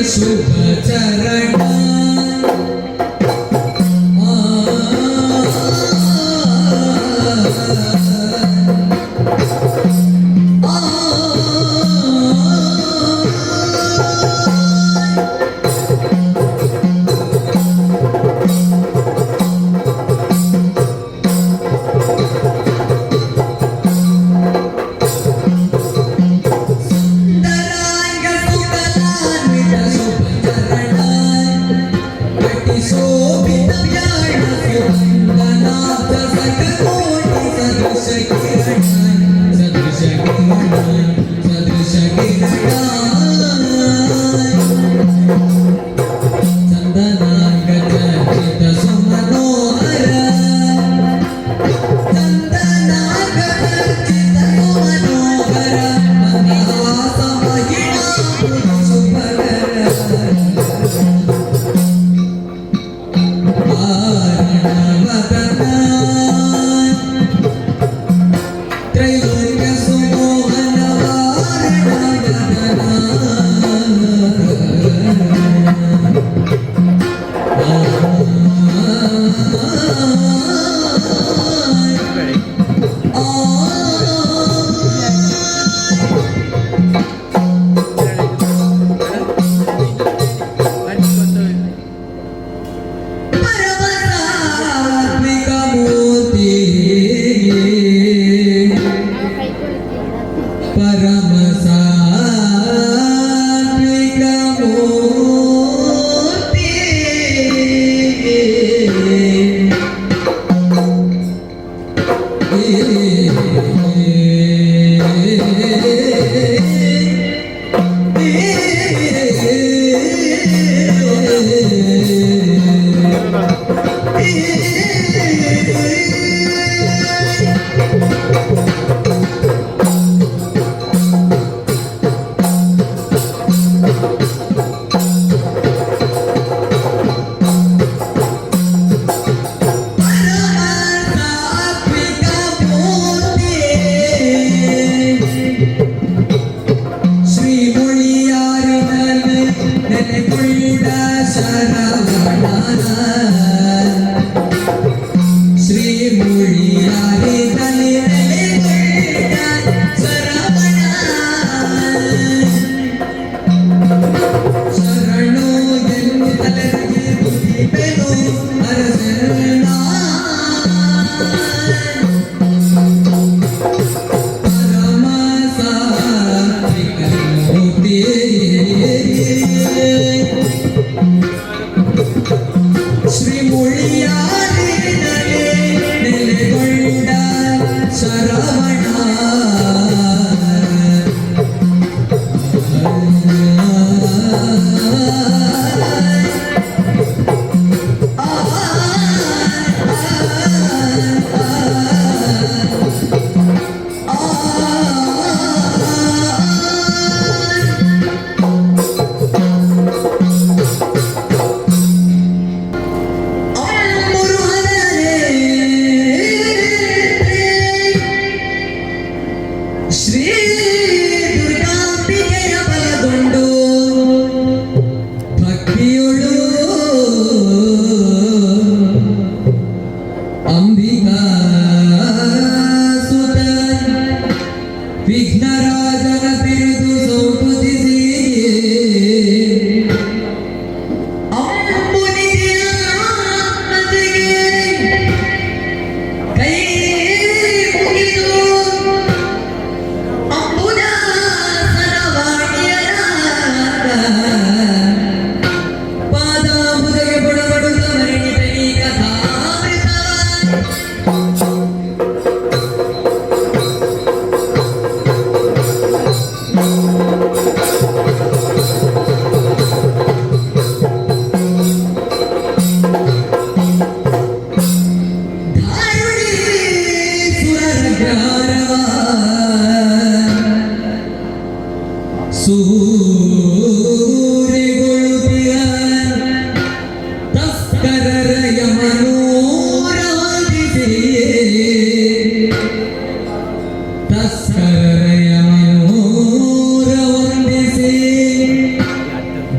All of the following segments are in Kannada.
ಶುಭ ಚರಣ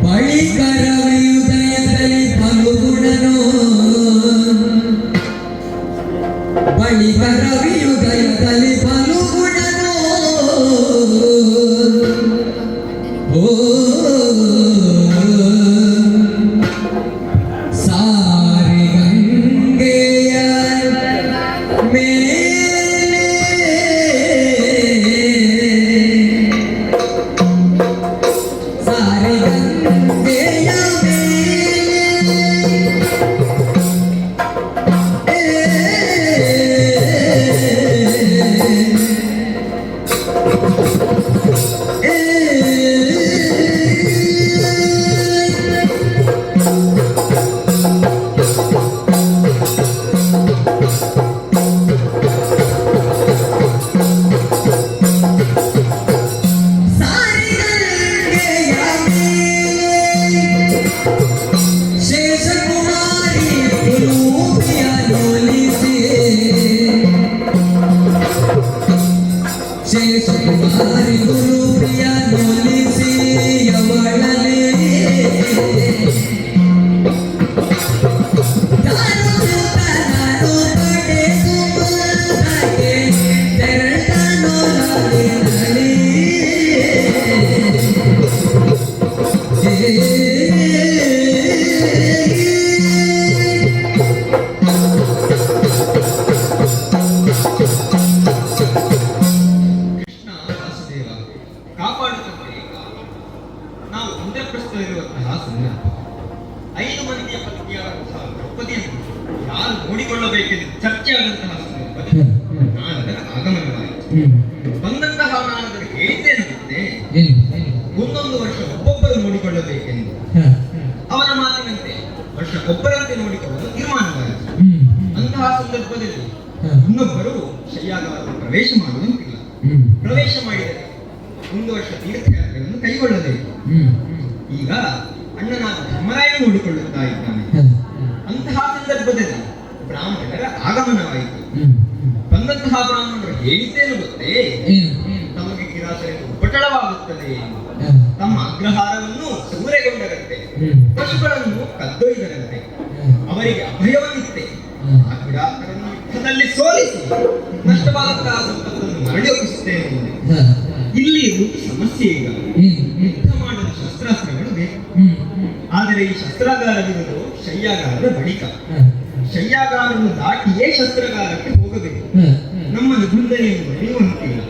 ಬಳಿ ಜಯಸುಮಾರಿ ಗುರುವಿಯ ನೋಲಿಸಿ ಅವಳಲೆ ನಾವು ಇಂದ್ರಪ್ರಸ್ಥದಲ್ಲಿರುವಂತಹ ಸುಮ್ಮನೆ 5 ಮಂದಿಯ ಪತ್ನಿಯಾದಂತಹ ದ್ರೌಪದಿಯನ್ನು ಯಾರು ನೋಡಿಕೊಳ್ಳಬೇಕೆಂದು ಚರ್ಚೆ ಆದಂತಹ ಸಂದರ್ಭದಲ್ಲಿ ನಾನು ಅದರ ಆಗಮನವಾಯಿತು. ಬಂದಂತಹ ನಾನು ಅದನ್ನು ಹೇಳಿದ್ದೇನಂತೆ, ಒಂದೊಂದು ವರ್ಷ ಒಬ್ಬೊಬ್ಬರು ನೋಡಿಕೊಳ್ಳಬೇಕೆಂದು. ಅವರ ಮಾತಿನಂತೆ ವರ್ಷ ಒಬ್ಬರಂತೆ ನೋಡಿಕೊಳ್ಳಲು ತೀರ್ಮಾನವಾಯಿತು. ಅಂತಹ ಸಂದರ್ಭದಲ್ಲಿ ಇನ್ನೊಬ್ಬರು ಶಯ್ಯಾಗಾರವನ್ನು ಪ್ರವೇಶ ಮಾಡುವಂತಿಲ್ಲ. ಪ್ರವೇಶ ಮಾಡಿದರೆ ಒಂದು ವರ್ಷ ತೀರ್ಥಯಾತ್ರೆಯನ್ನು ಕೈಗೊಳ್ಳಬೇಕು. ಈಗ ಅಣ್ಣನಾದ ಧರ್ಮರಾಯ ನೋಡಿಕೊಳ್ಳುತ್ತಾ ಇದ್ದಾನೆ. ಅಂತಹ ಸಂದರ್ಭದಲ್ಲಿ ಬ್ರಾಹ್ಮಣರ ಆಗಮನವಾಯಿತು. ಬಂದಂತಹ ಬ್ರಾಹ್ಮಣರು ಹೇಳಿದ್ದೇನು ಗೊತ್ತೇ, ತಮಗೆ ಕಿರಾತರಿಂದ ಉಪಟಳವಾಗುತ್ತದೆ, ತಮ್ಮ ಅಗ್ರಹಾರವನ್ನು ಸೂರೆಗೊಂಡರಂತೆ, ಪಶುಗಳನ್ನು ಕದ್ದೊಯ್ದರಂತೆ, ಅವರಿಗೆ ಅಭಯವನ್ನಿತ್ತೆ. ಆ ಕಿರಾತರನ್ನು ಯುದ್ಧದಲ್ಲಿ ಸೋಲಿಸಿ ನಷ್ಟವಾದಂತಹ ಸಂಪತ್ತನ್ನು ಮರಳಿ ಒಪ್ಪಿಸುತ್ತೇನೆ. ಇಲ್ಲಿ ಇರುವುದು ಸಮಸ್ಯೆ. ಈಗ ಯುದ್ಧ ಮಾಡಲು ಶಸ್ತ್ರಾಸ್ತ್ರಗಳು ಬೇಕು. ಆದರೆ ಈ ಶಸ್ತ್ರಾಗಾರವಿರುವುದು ಶಯ್ಯಾಗಾರದ ಬಳಿಕ. ಶಯ್ಯಾಗಾರವನ್ನು ದಾಟಿಯೇ ಶಸ್ತ್ರಾಗಾರಕ್ಕೆ ಹೋಗಬೇಕು. ನಮ್ಮ ನಿಬಂಧನೆಯನ್ನು ನಡೆಯುವಂತಿಲ್ಲ.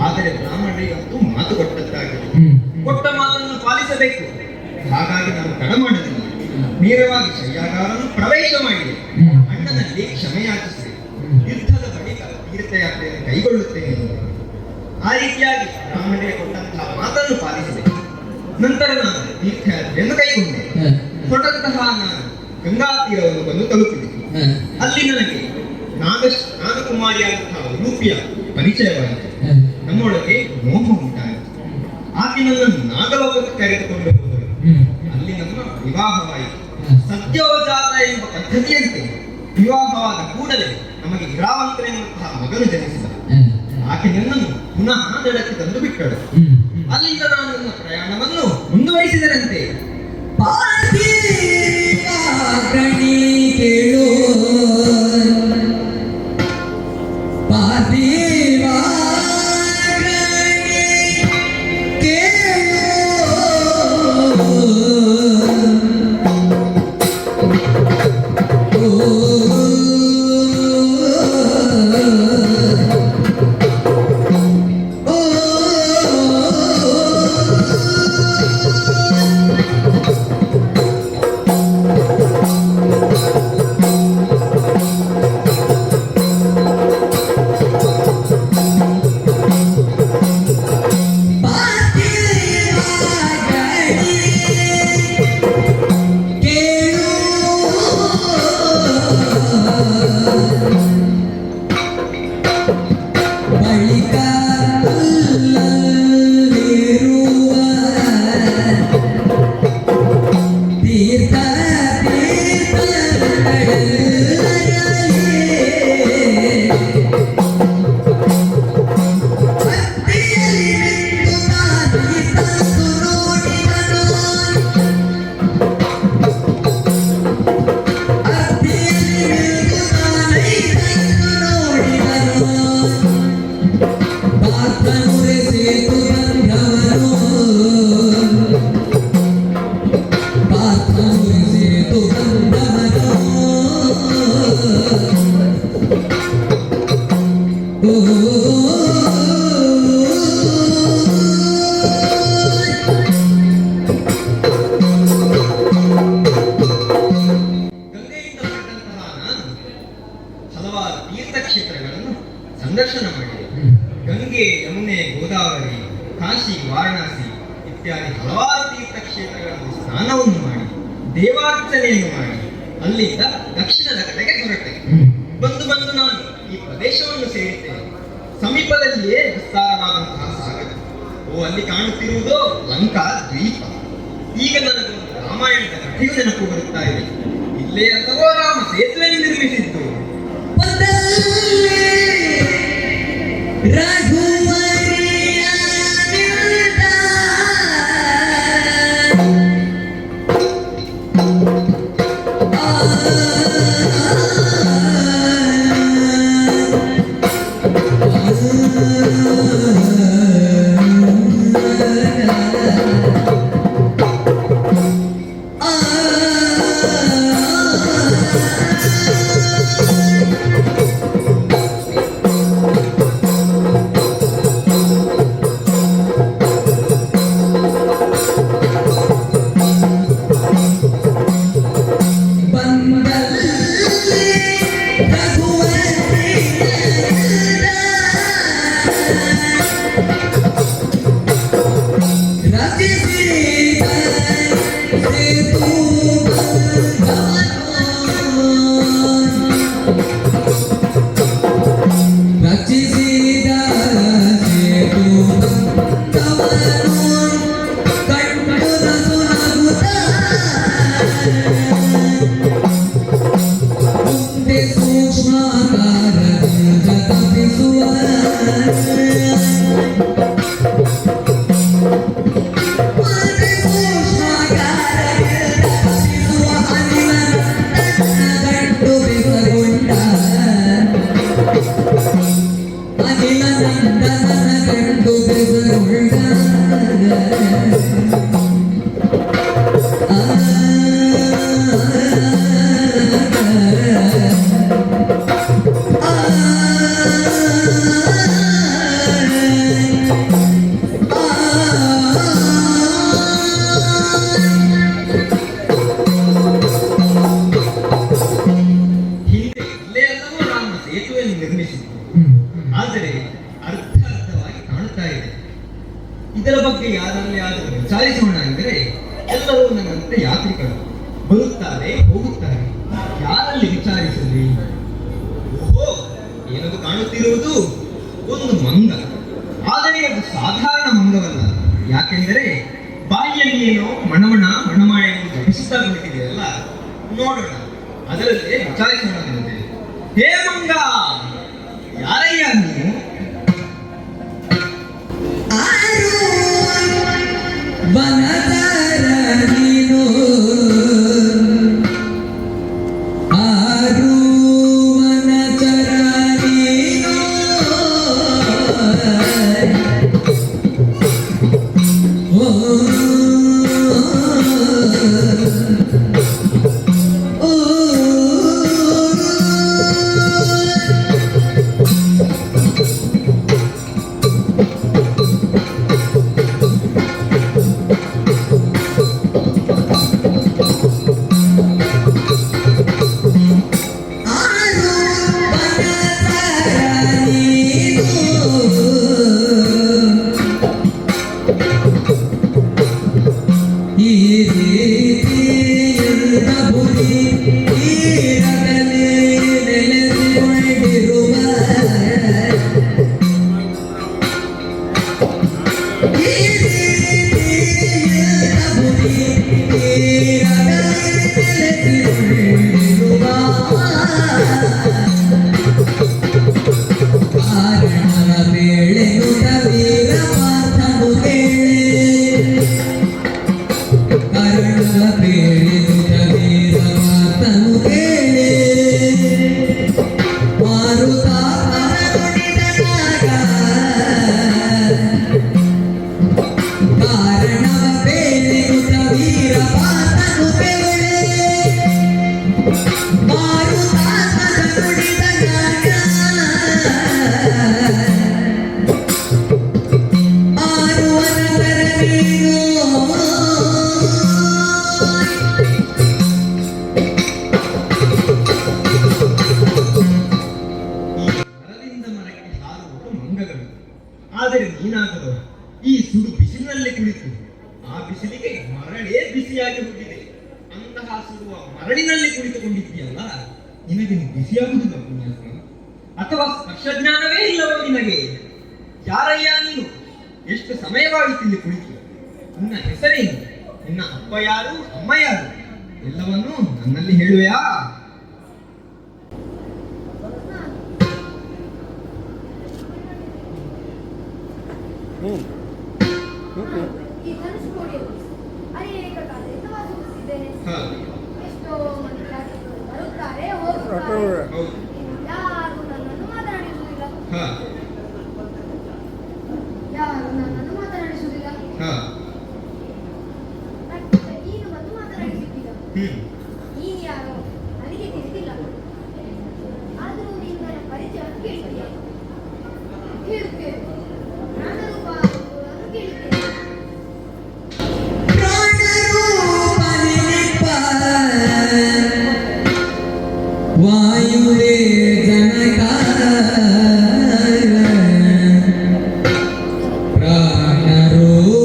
ಆದರೆ ಬ್ರಾಹ್ಮಣರಿಗಂತೂ ಮಾತು ಕೊಟ್ಟದ್ದಾಗಿದೆ. ಕೊಟ್ಟ ಮಾತನ್ನು ಪಾಲಿಸಬೇಕು. ಹಾಗಾಗಿ ನಾನು ತಡ ಮಾಡಲಿಲ್ಲ. ನೇರವಾಗಿ ಶಯ್ಯಾಗಾರನ್ನು ಪ್ರವೇಶ ಮಾಡಿದೆ. ಅಣ್ಣನಲ್ಲಿ ಕ್ಷಮೆಯಾಚಿಸಿದೆ. ಯುದ್ಧದ ಬಳಿಕ ತೀರ್ಥಯಾತ್ರೆಯನ್ನು ಕೈಗೊಳ್ಳುತ್ತೇನೆ. ಆ ರೀತಿಯಾಗಿ ಬ್ರಾಹ್ಮಣರಿಗೆ ಕೊಟ್ಟಂತಹ ಮಾತನ್ನು ಪಾಲಿಸಿದೆ. ನಂತರ ನಾನು ತೀರ್ಥಯಾತ್ರೆಯನ್ನು ಕೈಗೊಂಡೆ. ಹೊರಟಂತಹ ನಾನು ಗಂಗಾ ತೀರವನ್ನು ಬಂದು ತಲುಪಿದೆ. ಅಲ್ಲಿ ನನಗೆ ನಾಗಕುಮಾರಿಯಾದಂತಹ ರೂಪಿಯ ಪರಿಚಯವಾಯಿತು. ನಮ್ಮೊಳಗೆ ಮೋಹ ಉಂಟಾಯಿತು. ಆಕೆ ನನ್ನನ್ನು ನಾಗಲೋಕಕ್ಕೆ ಕರೆದುಕೊಂಡು ಹೋದರು. ಅಲ್ಲಿ ನಮ್ಮ ವಿವಾಹವಾಯಿತು. ಸದ್ಯೋಜಾತ ಎಂಬ ಪದ್ಧತಿಯಂತೆ ವಿವಾಹವಾದ ಕೂಡಲೇ ನಮಗೆ ಇರಾವಂತರೆನ್ನುವಂತಹ ಮಗನು ಜನಿಸಿದ. ಆಕೆ ನನ್ನನ್ನು ಪುನಃ ದಡಕ್ಕೆ ತಂದು ಬಿಟ್ಟಳು. ಅಲ್ಲಿಂದ ನಾನು ನನ್ನ ಪ್ರಯಾಣವನ್ನು ಮುಂದುವರಿಸಿದರಂತೆ. ಸಂದರ್ಶನ ಮಾಡಿದೆ. ಗಂಗೆ, ಯಮುನೆ, ಗೋದಾವರಿ, ಕಾಶಿ, ವಾರಣಾಸಿ ಇತ್ಯಾದಿ ಹಲವಾರು ತೀರ್ಥಕ್ಷೇತ್ರಗಳಲ್ಲಿ ಸ್ನಾನವನ್ನು ಮಾಡಿ ದೇವಾರ್ಚನೆಯನ್ನು ಮಾಡಿ ಅಲ್ಲಿಂದ ದಕ್ಷಿಣದ ಕಡೆಗೆ ಹೊರಟೆ. ಬಂದು ನಾನು ಈ ಪ್ರದೇಶವನ್ನು ಸೇರಿದ್ದೇನೆ. ಸಮೀಪದಲ್ಲಿಯೇ ವಿಸ್ತಾರವಾದಂತಹ ಸಾಗರ. ಅಲ್ಲಿ ಕಾಣುತ್ತಿರುವುದು ಲಂಕಾ ದ್ವೀಪ. ಈಗ ನನಗೊಂದು ರಾಮಾಯಣದ ಕಥೆಯು ನೆನಪು ಬರುತ್ತಾ ಇದೆ. ಇಲ್ಲೇ ಅಥವಾ ರಾಮ ಸೇತುವೆಯನ್ನು ನಿರ್ಮಿಸಿದ್ದು. ರಘುವರ ಹಿಂದೆ ಇಲ್ಲೇ ಎಲ್ಲವೂ ರಾಮ ಸೇತುವೆಯನ್ನು ನಿರ್ಮಿಸಿದ್ದು, ಆದರೆ ಅರ್ಥವಾಗಿ ಕಾಣುತ್ತಾ ಇದೆ. ಇದರ ಬಗ್ಗೆ ಯಾರಲ್ಲಿ ಆದರೂ ವಿಚಾರಿಸೋಣ ಎಂದರೆ ಎಲ್ಲರೂ ನನ್ನಂತೆ ಯಾತ್ರಿಕರು, ಬರುತ್ತಾರೆ ಹೋಗುತ್ತಾರೆ, ಯಾರಲ್ಲಿ ವಿಚಾರಿಸಲಿ? ಓಹೋ, ಏನದು ಕಾಣುತ್ತಿರುವುದು ಒಂದು ಮಂಗ. ಆದರೆ ಅದು ಸಾಧಾರಣ ಮಂಗವಲ್ಲ. ಯಾಕೆಂದರೆ ಬಾಯಿಯಲ್ಲಿ ಏನೋ ಮಣಮಣ ಮಣಮಣ ಎಂದು ಜಪಿಸುತ್ತಾ ಕುಳಿತಿದೆಯಲ್ಲ, ನೋಡೋಣ, ಅದರಲ್ಲೇ ವಿಚಾರಿಸೋಣದಂತೆ. ಹೇ ಮಂಗ, ಯಾರಯ್ಯ ನೀನು? ವನದರ ನೀನು ಆರು ವನದರ ನೀನು ಓ ಓ ಆದರೆ ನೀನಾದರೂ ಈ ಸುಡು ಬಿಸಿಲಿನಲ್ಲಿ ಕುಳಿತು ಆ ಬಿಸಿಲಿಗೆ ಮರಳೇ ಬಿಸಿಯಾಗಿ ಹೋಗಿದೆ. ಅಂತಹ ಸುಡುವ ಮರಳಿನಲ್ಲಿ ಕುಳಿತುಕೊಂಡಿದ್ದೀಯಲ್ಲ, ನಿನಗೆ ಬಿಸಿಯಾಗುವುದಿಲ್ಲ ಪುಣ್ಯಾತ್ಮ? ಅಥವಾ ಸ್ಪರ್ಶಜ್ಞಾನವೇ ಇಲ್ಲವೋ ನಿನಗೆ? ಯಾರಯ್ಯ ನೀನು? ಎಷ್ಟು ಸಮಯವಾಗಿತ್ತು ಇಲ್ಲಿ ಕುಳಿತು? ನಿನ್ನ ಹೆಸರೇನು? ನಿನ್ನ ಅಪ್ಪ ಯಾರು, ಅಮ್ಮ ಯಾರು? ಎಲ್ಲವನ್ನೂ ನನ್ನಲ್ಲಿ ಹೇಳುವೆಯಾ? ಈ ಧನುಷ್ ಕೋಡಿ ಅನೇಕ ಕಾಲದಿಂದ ವಾಸಿಸುತ್ತಿದ್ದೇನೆ. ಎಷ್ಟೋ ಮಂದಿ ಯಾತ್ರಿಕರು ಬರುತ್ತಾರೆ ಹೋಗುತ್ತಾರೆ, ಯಾರು ನನ್ನನ್ನು ಮಾತನಾಡಿಸುವುದಿಲ್ಲ. ಮತ್ತೆ ನೀನು ಬಂದು ಮಾತನಾಡಿಸುತ್ತೀರ. ನೀನು ಯಾರೋ ನನಗೆ ತಿಳಿದಿಲ್ಲ, ಆದರೂ ನಿನ್ನ ಪರಿಚಯ ಕೇಳ್ತೀಯ. ಹೇಳುತ್ತೇನೆ, ಪ್ರಾಣರೂಪ ಕೇಳುತ್ತೇನೆ. ವಾಯುವೇ ಜನಕ ಪ್ರಾಣರೂಪನೇ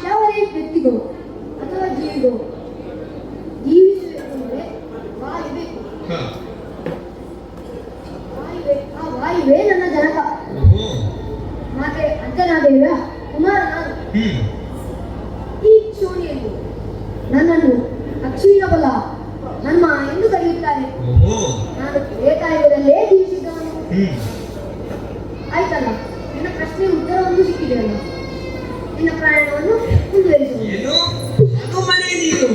ಯಾವುದೇ ವ್ಯಕ್ತಿಗೋ ಅಥವಾ ಜೀವಿಗೋ ಜೀವಿಸಬೇಕೆಂದರೆ ವಾಯು ಬೇಕು. ಹ. ಆ ವಾಯುವೇ ನನ್ನ ಜನಕ. ಓಹೋ. ಮಾತೆ ಅಂಜನಾದೇವಿಯ ಕುಮಾರ ನಾನು. ಈ ಕ್ಷೋಣಿಯಲ್ಲಿ ನನ್ನನ್ನು ಅಕ್ಷೀಣ ಬಲ ಹನುಮ ಎಂದು ಕರೆಯುತ್ತಾರೆ. ಓಹೋ. ನಾನು ತ್ರೇತಾಯುಗದಲ್ಲೇ ಜೀವಿಸಿದ್ದವನು. ಹ್ಮ್. ಆಯ್ತಲ್ಲ, ನಿನ್ನ ಪ್ರಶ್ನೆಗೆ ಉತ್ತರವೊಂದು ಸಿಕ್ಕಿದೆಯಲ್ಲ, ನಿನ್ನ ಪ್ರಯಾಣವನ್ನು ಮುಂದುವರಿಸುವುದು. ಏನು ಹನುಮನೇ ನೀನು?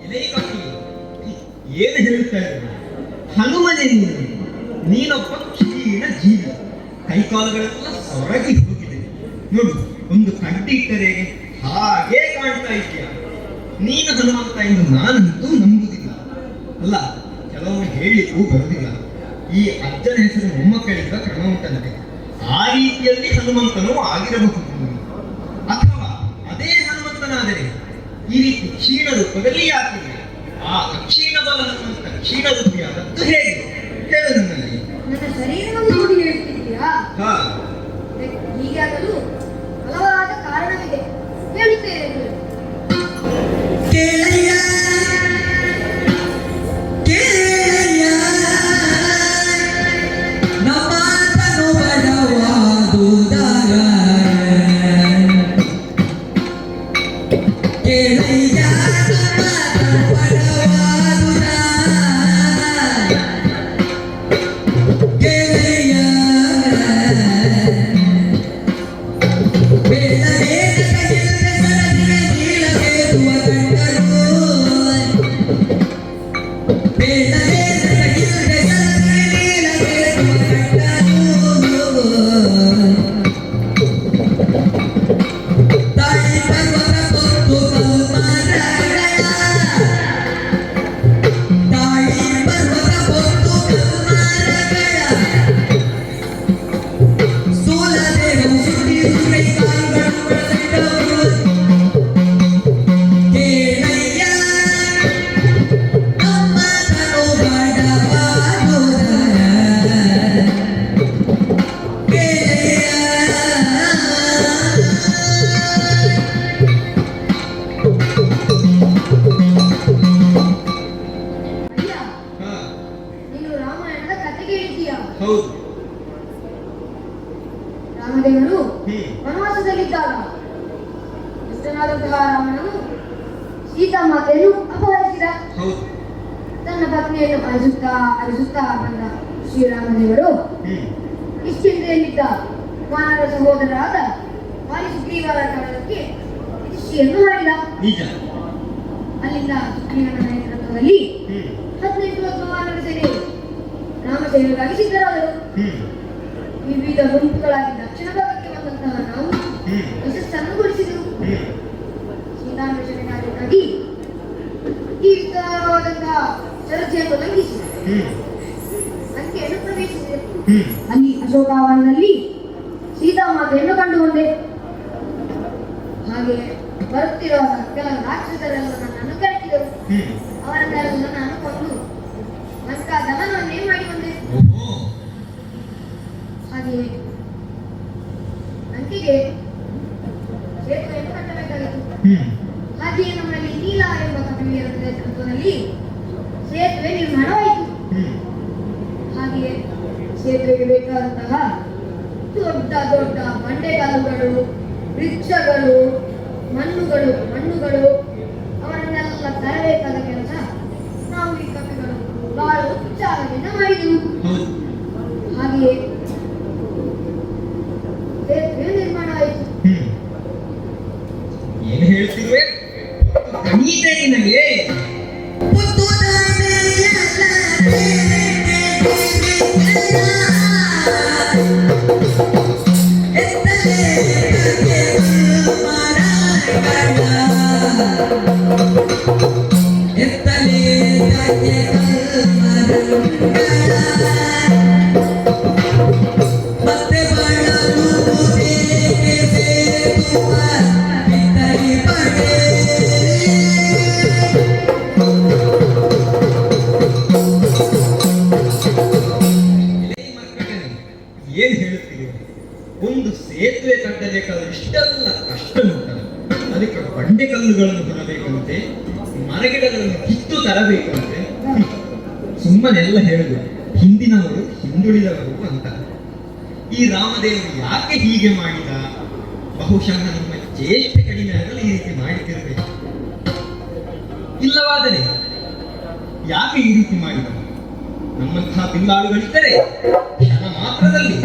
ಎಲೆ ಕಾಕಿ, ಏನು ಹೇಳುತ್ತಾ ಇದ್ದಾರೆ? ಹನುಮನೇ ನೀನು? ನೀನೊಬ್ಬ ಕ್ಷೀಣ ಜೀವಿ, ಕೈಕಾಲುಗಳೆಲ್ಲ ಸೊರಗಿ ಹೋಗಿದೆ. ನೋಡು, ಒಂದು ಕಡ್ಡಿ ಇಟ್ಟರೆ ಹಾಗೆ ಕಾಣ್ತಾ ಇದೆಯಾ? ನೀನು ಹನುಮಂತ ಎಂದು ನಾನಂತೂ ನಂಬುದಿಲ್ಲ. ಅಲ್ಲ, ಕೆಲವೊಮ್ಮೆ ಹೇಳಲಿಕ್ಕೂ ಬರುವುದಿಲ್ಲ. ಈ ಅಜ್ಜನ ಹೆಸರು ಮೊಮ್ಮಕ್ಕಳಿಂದ ಕ್ರಮ ಉಂಟಂತೆ. ಆ ರೀತಿಯಲ್ಲಿ ಹನುಮಂತನು ಆಗಿರಬಹುದು. ಅಥವಾ ಅದೇ ಹನುಮಂತನಾದರೆ ಈ ರೀತಿ ಕ್ಷೀಣ ರೂಪದಲ್ಲಿ ಯಾಕಿದೆ? ಆ ಅಕ್ಷೀಣ ಬಲ ಹನುಮಂತ ಕ್ಷೀಣ ರೂಪಿಯಾದದ್ದು ಹೇಗೆ? ಹೇಳು ನನ್ನಲ್ಲಿ. ನನ್ನ ಶರೀರವನ್ನು ನೋಡಿ ಹೇಳುತ್ತಿದ್ದೀರಾ? ಹಾ. ಹೀಗಾಗಲು ಹಲವಾದ ಕಾರಣವಿದೆ, ಹೇಳುತ್ತೇನೆ. ಹೌದು. ರಾಮದೇವರು ವನವಾಸದಲ್ಲಿದ್ದಾಗ ದುಷ್ಟನಾದಂತಹ ರಾಮನನ್ನು ಸೀತಾಮಾತೆಯನ್ನು ಅಪಹರಿಸಿದ. ಹೌದು. ತನ್ನ ಪತ್ನಿಯನ್ನು ಅರಿಸುತ್ತಾ ಬಂದ ಶ್ರೀರಾಮದೇವರು ಕಿಷ್ಕಿಂಧೆಯಲ್ಲಿದ್ದ ವಾನರ ಸಹೋದರರಾದ ವಾಲಿ ಸುಗ್ರೀವರ ಕಾಲಕ್ಕೆ ಇಷ್ಟಿಯನ್ನು ಮಾಡಿದ. ನಿಜ. ಅಲ್ಲಿಂದ ಸುಗ್ರೀವನ ನೇತೃತ್ವದಲ್ಲಿ 18 ವಾನರ ಸೇನೆ ರಾಮ ಸೇವೆಗಾಗಿ ಸಿದ್ಧರಾದರು. ವಿವಿಧ ಗುಂಪುಗಳಾಗಿ ದಕ್ಷಿಣ ಭಾಗಕ್ಕೆ ಬಂದಂತಹ ಯಶಸ್ಸನ್ನು ಗಳಿಸಿದರು. ಹ್ಮ್ ಶ್ರೀರಾಮಚಂದ್ರನಾಗಿ ಈ ವಿಸ್ತಾರವಾದಂತಹ ಸರದಿಯನ್ನು ಲಂಘಿಸಿ ಹ್ಮ್ ಲಂಕೆಯನ್ನು ಪ್ರವೇಶಿಸಿದರು. ಹ್ಮ್ ಅಲ್ಲಿ ಅಶೋಕಾವನದಲ್ಲಿ ಸೀತಾಮಾತೆಯನ್ನು ಕಂಡು ಬಂದೆ. ಹಾಗೆ ಬರುತ್ತಿರುವ ಕೆಲವು ರಾಕ್ಷಸರೆಲ್ಲ ನನ್ನನ್ನು ಕರೆಸಿದರು. ಹ್ಮ್ ಅವರನ್ನೆಲ್ಲ ನಾನು ಕೊಂದು ಲಂಕಾ ದಹನವನ್ನೇ ಮಾಡಿ ಬಂದೆ. ಓಹೋ ಹಾಗೆಯೇ ಲಂಕೆಗೆ ಸೇತುವೆಯನ್ನು ಕಟ್ಟಬೇಕಾಗಿತ್ತು. ಹ್ಮ್ ಹಾಗೆಯೇ ನಮ್ಮಲ್ಲಿ ನೀಲ ಎಂಬ ಕಪಿವಿಯರ ನೇತೃತ್ವದಲ್ಲಿ ಸೇತುವೆ ನಿರ್ಮಾಣವಾಯಿತು. ಹ್ಮ್ ಹಾಗೆಯೇ ಸೇತುವೆಗೆ ಬೇಕಾದಂತಹ ದೊಡ್ಡ ದೊಡ್ಡ ಬಂಡೆಕಲ್ಲುಗಳು, ವೃಕ್ಷಗಳು, ಮಣ್ಣುಗಳು ಅವರನ್ನೆಲ್ಲ ತರಬೇಕಾದ ಕೆಲಸ ನಾವು ಈ ಕಪಿಗಳು ಬಹಳ ಉತ್ಸಾಹದಿಂದ ಮಾಡಿದೆವು. ಹೌದು ಹಾಗೆಯೇ ಸೇತುವೆ ನಿರ್ಮಾಣವಾಯಿತು. ಹ್ಮ್ ಏನು ಹೇಳ್ತಿರುವೆ ಗಣಿತೆ ನಿನಗೆ ಏನ್ ಹೇಳ್ತೀರಿ ಒಂದು ಸೇತುವೆ ಕಟ್ಟಬೇಕಾದ್ರೆ ಇಷ್ಟೆಲ್ಲ ಕಷ್ಟ ಉಂಟಲ್ಲ. ಅದಕ್ಕೆ ಬಂಡೆ ಕಲ್ಲುಗಳನ್ನು ಹೊರಬೇಕಂತೆ, ಮರಗಿಡಗಳನ್ನು ಕಿತ್ತು ತರಬೇಕಂತೆ. ಸುಮ್ಮನೆಲ್ಲ ಹೇಳುದು ಹಿಂದಿನವರು ಹಿಂದುಳಿದವರು ಅಂತ. ಈ ರಾಮದೇವರು ಯಾಕೆ ಹೀಗೆ ಮಾಡಿದ? ಬಹುಶಃ ನಿಮ್ಮ ಚೇಷ್ಟೆ ಕಡಿಮೆ ಆಗಲು ಈ ರೀತಿ ಮಾಡುತ್ತಿರಬೇಕು. ಇಲ್ಲವಾದರೆ ಯಾಕೆ ಈ ರೀತಿ ಮಾಡಿದ? ನಮ್ಮಂತಹ ಬಿಲ್ಲಾಳುಗಳಿದ್ದರೆ ಕ್ಷಣ ಮಾತ್ರದಲ್ಲಿ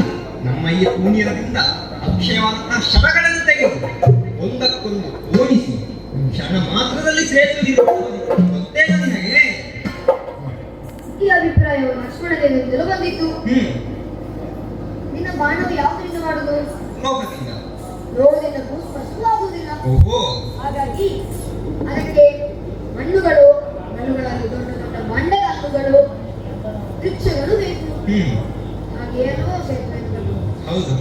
ನಮ್ಮ ಈ ಪುಣ್ಯದಿಂದ ಅಕ್ಷಯವಾದಂತಹ ಶರಗಳನ್ನು ತೆಗೆದು ಒಂದಕ್ಕೊಂದು ಓಡಿಸಿ ಕ್ಷಣ ಮಾತ್ರದಲ್ಲಿ ಸೇತುವೆ ಗೊತ್ತೇನು ನಿನಗೆ? ಈ ಅಭಿಪ್ರಾಯವು ಲಕ್ಷ್ಮಣದೇವರಿಂದಲೂ ಬಂದಿತ್ತು. ಹ್ಮ್ ನಿನ್ನ ಬಾಣವು ಯಾವುದರಿಂದ ಮಾಡುವುದು? ಲೋಕದಿಂದ. ಲೋಹದಿಂದ ಸ್ಪರ್ಶವಾಗುವುದಿಲ್ಲ. ಓಹೋ ಹಾಗಾಗಿ ಅದಕ್ಕೆ ಮಣ್ಣುಗಳಲ್ಲಿ ದೊಡ್ಡ ದೊಡ್ಡ ಬಂಡೆಕಲ್ಲುಗಳು, ವೃಕ್ಷಗಳು ಬೇಕು. ಹ್ಮ್ ಹಾಗೇನೋ ಸೇತುವೆ ಹೌದು.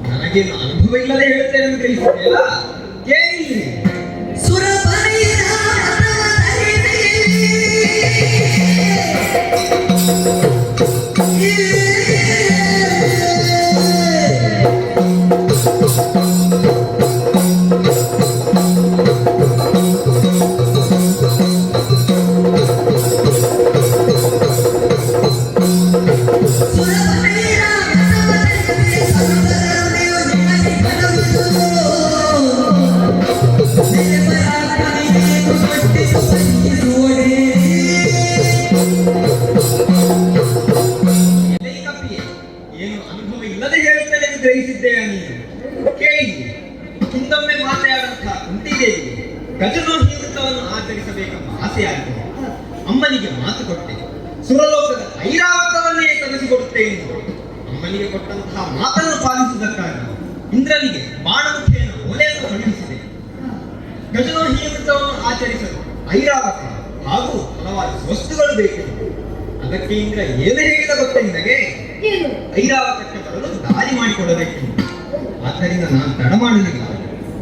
ನನಗೇನು ಅನುಭವ ಇಲ್ಲದೆ ಹೇಳ್ತೇನೆ ಅಂತ ಗ್ರಹಿಸಿದೆಯಲ್ಲ, ಕೇಳಿ. ಏನು ಅನುಭವ ಇಲ್ಲದೆ ಹೇಳ್ತೇನೆ ಎಂದು ಗ್ರಹಿಸಿದ್ದೇನೆ ನೀನು. ಕೇಳಿ, ಹಿಂದೊಮ್ಮೆ ಮಾತೆಯಾದಂತಹ ಕುಂತಿದೇವಿಗೆ ಗಜನೋಹಿ ವೃತ್ತವನ್ನು ಆಚರಿಸಬೇಕೆಂಬ ಆಸೆಯಾಗಿದೆ. ಅಮ್ಮನಿಗೆ ಮಾತು ಕೊಟ್ಟೆ, ಸುರಲೋಕದ ಐರಾವತವನ್ನೇ ಕಲಿಸಿಕೊಡುತ್ತೇನೆ ಎಂದು. ಅಮ್ಮನಿಗೆ ಕೊಟ್ಟಂತಹ ಮಾತನ್ನು ಪಾಲಿಸುವುದಕ್ಕಾಗಿ ಇಂದ್ರನಿಗೆ ಬಾಣಮುಖಿಯನ್ನು ಒಲೆಯನ್ನು ಕಳುಹಿಸಿದೆ. ಗಜನೋಹಿ ವೃತ್ತವನ್ನು ಆಚರಿಸಲು ಐರಾವತ ಹಾಗೂ ಹಲವಾರು ವಸ್ತುಗಳು ಬೇಕಿದೆ. ಅದಕ್ಕೆ ಇಂದ್ರ ಏನು ಹೇಳಿದ ಗೊತ್ತೇ ನಿನಗೆ? ಏನು? ಐರಾವತಕ್ಕೆ ಬರಲು ದಾರಿ ಮಾಡಿಕೊಡಬೇಕೆಂದು. ಆದ್ದರಿಂದ ನಾನು ತಡ ಮಾಡಲಿಲ್ಲ.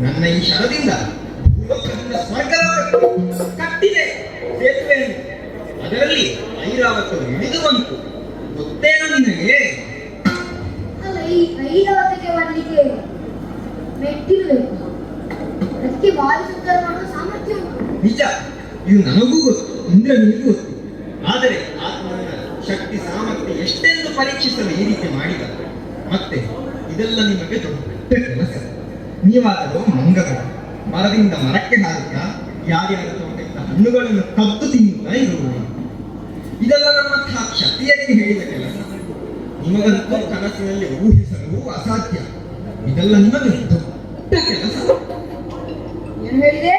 ನನ್ನ ಈ ಶರದಿಂದ ಭೂಲೋಕದಿಂದ ಸ್ವರ್ಗಲೋಕಕ್ಕೆ ಕಟ್ಟಿದೆ ಸೇತುವೆಯನ್ನು. ಅದರಲ್ಲಿ ಐರಾವತವು ಇಳಿದು ಬಂತು. ಗೊತ್ತೇನು ನಿನಗೆ? ಅಲ್ಲ, ಈ ಐರಾವತಕ್ಕೆ ಬರಲಿಕ್ಕೆ ಮೆಟ್ಟಿರಬೇಕು. ಅದಕ್ಕೆ ವಾಯು ಸಂಚಾರ ಮಾಡುವ ಸಾಮರ್ಥ್ಯ ಉಂಟು. ನಿಜ, ಇದು ನನಗೂ ಗೊತ್ತು, ಇಂದ್ರನಿಗೂ ಗೊತ್ತು. ಆದರೆ ಆತ್ಮನ ಶಕ್ತಿ ಸಾಮರ್ಥ್ಯ ಎಷ್ಟೆಂದು ಪರೀಕ್ಷಿಸಲು ಈ ರೀತಿ ಮಾಡಿದ. ಮತ್ತೆ ಇದೆಲ್ಲ ನಿಮಗೆ ದೊಡ್ಡ ಕೆಲಸ. ನೀವಾದರೂ ಮಂಗಗಳು ಮರದಿಂದ ಮರಕ್ಕೆ ಹಾರುತ್ತಾ ಯಾರ್ಯಾರ ತೋಟದ ಹಣ್ಣುಗಳನ್ನು ಕದ್ದು ತಿನ್ನುತ್ತಾ ಇರುವುದು. ಇದೆಲ್ಲ ನಮ್ಮಂತಹ ಕ್ಷತ್ರಿಯರಿಗೆ ಹೇಳಿದ ಕೆಲಸ. ನಿಮಗಂತೂ ಕನಸಿನಲ್ಲಿ ಊಹಿಸಲು ಅಸಾಧ್ಯ. ಇದೆಲ್ಲ ನಿಮಗೆ ದೊಡ್ಡ ಕೆಲಸ. ಏನು ಹೇಳಿದೆ?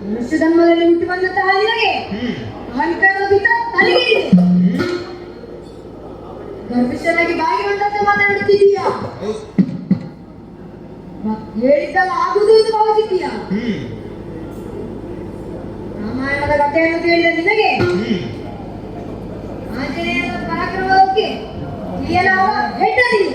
ಮನುಷ್ಯ ಜನ್ಮದಲ್ಲಿ ಹುಟ್ಟಿ ಬಂದಂತಹ ನಿನಗೆ ಅಹಂಕಾರದಿಂದ ತಲೆಗೆ ಗರ್ಭಿಷ್ಠನಾಗಿ ಬಾಯಿ ಬಂದಂತೆ ಮಾತಾಡುತ್ತಿದ್ದೀಯಾ? ಹೇಳಿದ್ದಲ್ಲ ಆಗುವುದು ಎಂದು ಭಾವಿಸಿದ್ದೀಯಾ? ರಾಮಾಯಣದ ಕಥೆಯನ್ನು ಕೇಳಿದ ನಿನಗೆ ಆಂಜನೇಯನ ಪರಾಕ್ರಮಕ್ಕೆ ತಿಳಿಯಲಾವ ಹೆಡ್ಡ ನೀನು.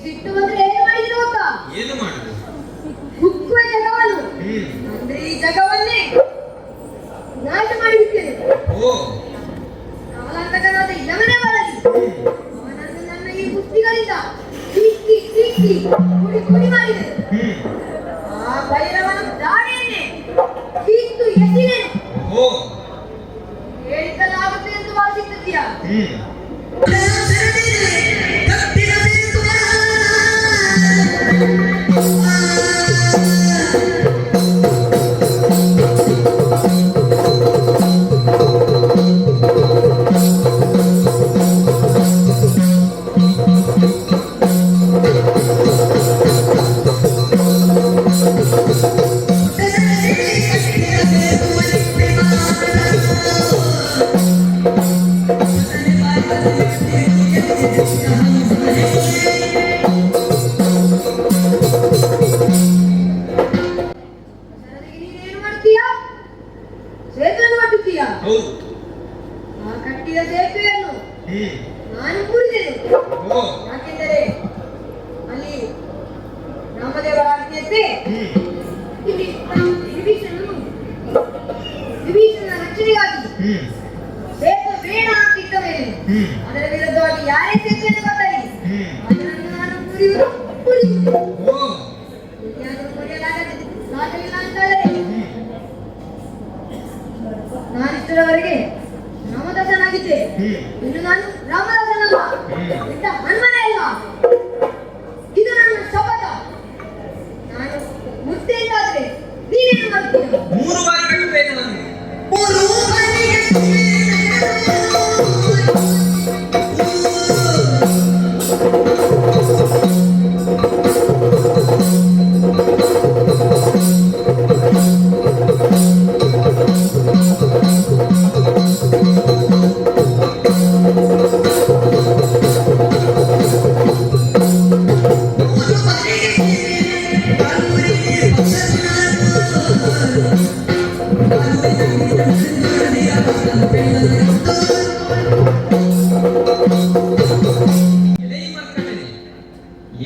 ಸಿಟ್ಟು ಬಂದ್ರೆ ಏನು ಮಾಡಿದ್ರು ಗೊತ್ತಾ? ಏನು ಮಾಡುದು? ಹುಕ್ಕುವ ಜಗವನ್ನು ಅಂದ್ರೆ ಈ ಜಗವನ್ನೇ ನಾಶ ಮಾಡಿಬಿಟ್ಟೇನೆ. ಕಾಲಾಂತಕನಾದ ಯವನೇ ಬರಲಿ, ಅವನನ್ನು ನನ್ನ ಈ ಬುದ್ಧಿಗಳಿಂದ ತಿಕ್ಕಿ ತಿಕ್ಕಿ ಪುಡಿ ಪುಡಿ ಮಾಡಿದೆ. ಆ ಭೈರವನ ದಾಳಿಯನ್ನೇ ಕಿತ್ತು ಎಸಿದೆ. ಹೇಳಿದ್ದಲಾಗುತ್ತೆ ಎಂದು ಭಾವಿಸುತ್ತೀಯಾ? ನೀನೇನು ಮಾಡ್ತೀಯಾ? ಸೇತುವೆಯನ್ನು ಕಟ್ಟುತ್ತೀಯಾ? ಆ ಕಟ್ಟಿದ ಸೇತುವೆಯನ್ನು ನಾನು ಮುರಿದೆನು. ಯಾಕೆಂದರೆ ಅಲ್ಲಿ ರಾಮದೇವರ ಆಜ್ಞೆಯಂತೆ ಇಲ್ಲಿ ವಿಭೀಷಣನ ರಕ್ಷಣೆಗಾಗಿ ಸೇತುವೆ ಬೇಡ ಅಂತಿದ್ದ ಮೇಲೆ ಅದರ ವಿರುದ್ಧವಾಗಿ ಯಾರೇ ಸೇತುವೆಯನ್ನು ಕಟ್ಟಲಿ ಅದನ್ನು ನಾನು ಮುರಿಯುವುದು. ಮುರಿಯಲಾಗಲಿಲ್ಲ ಅಂತಾದರೆ ನಾನಿಷ್ಟರವರೆಗೆ ರಾಮದಾಸನಾಗಿದ್ದೆ. ಇನ್ನು ನಾನು ರಾಮದಾಸನಲ್ಲ, ಇಂಥ ಹನುಮನೇ ಅಲ್ಲ. ಇದು ನನ್ನ ಶಪಥ. ನಾನು ಮುದ್ದೆ ಎಂದಾದ್ರೆ ನೀನೇನು ಮಾಡ್ತೀಯ? 3 ಬಾರಿ ಕಟ್ಟಬೇಕು ನಾನು.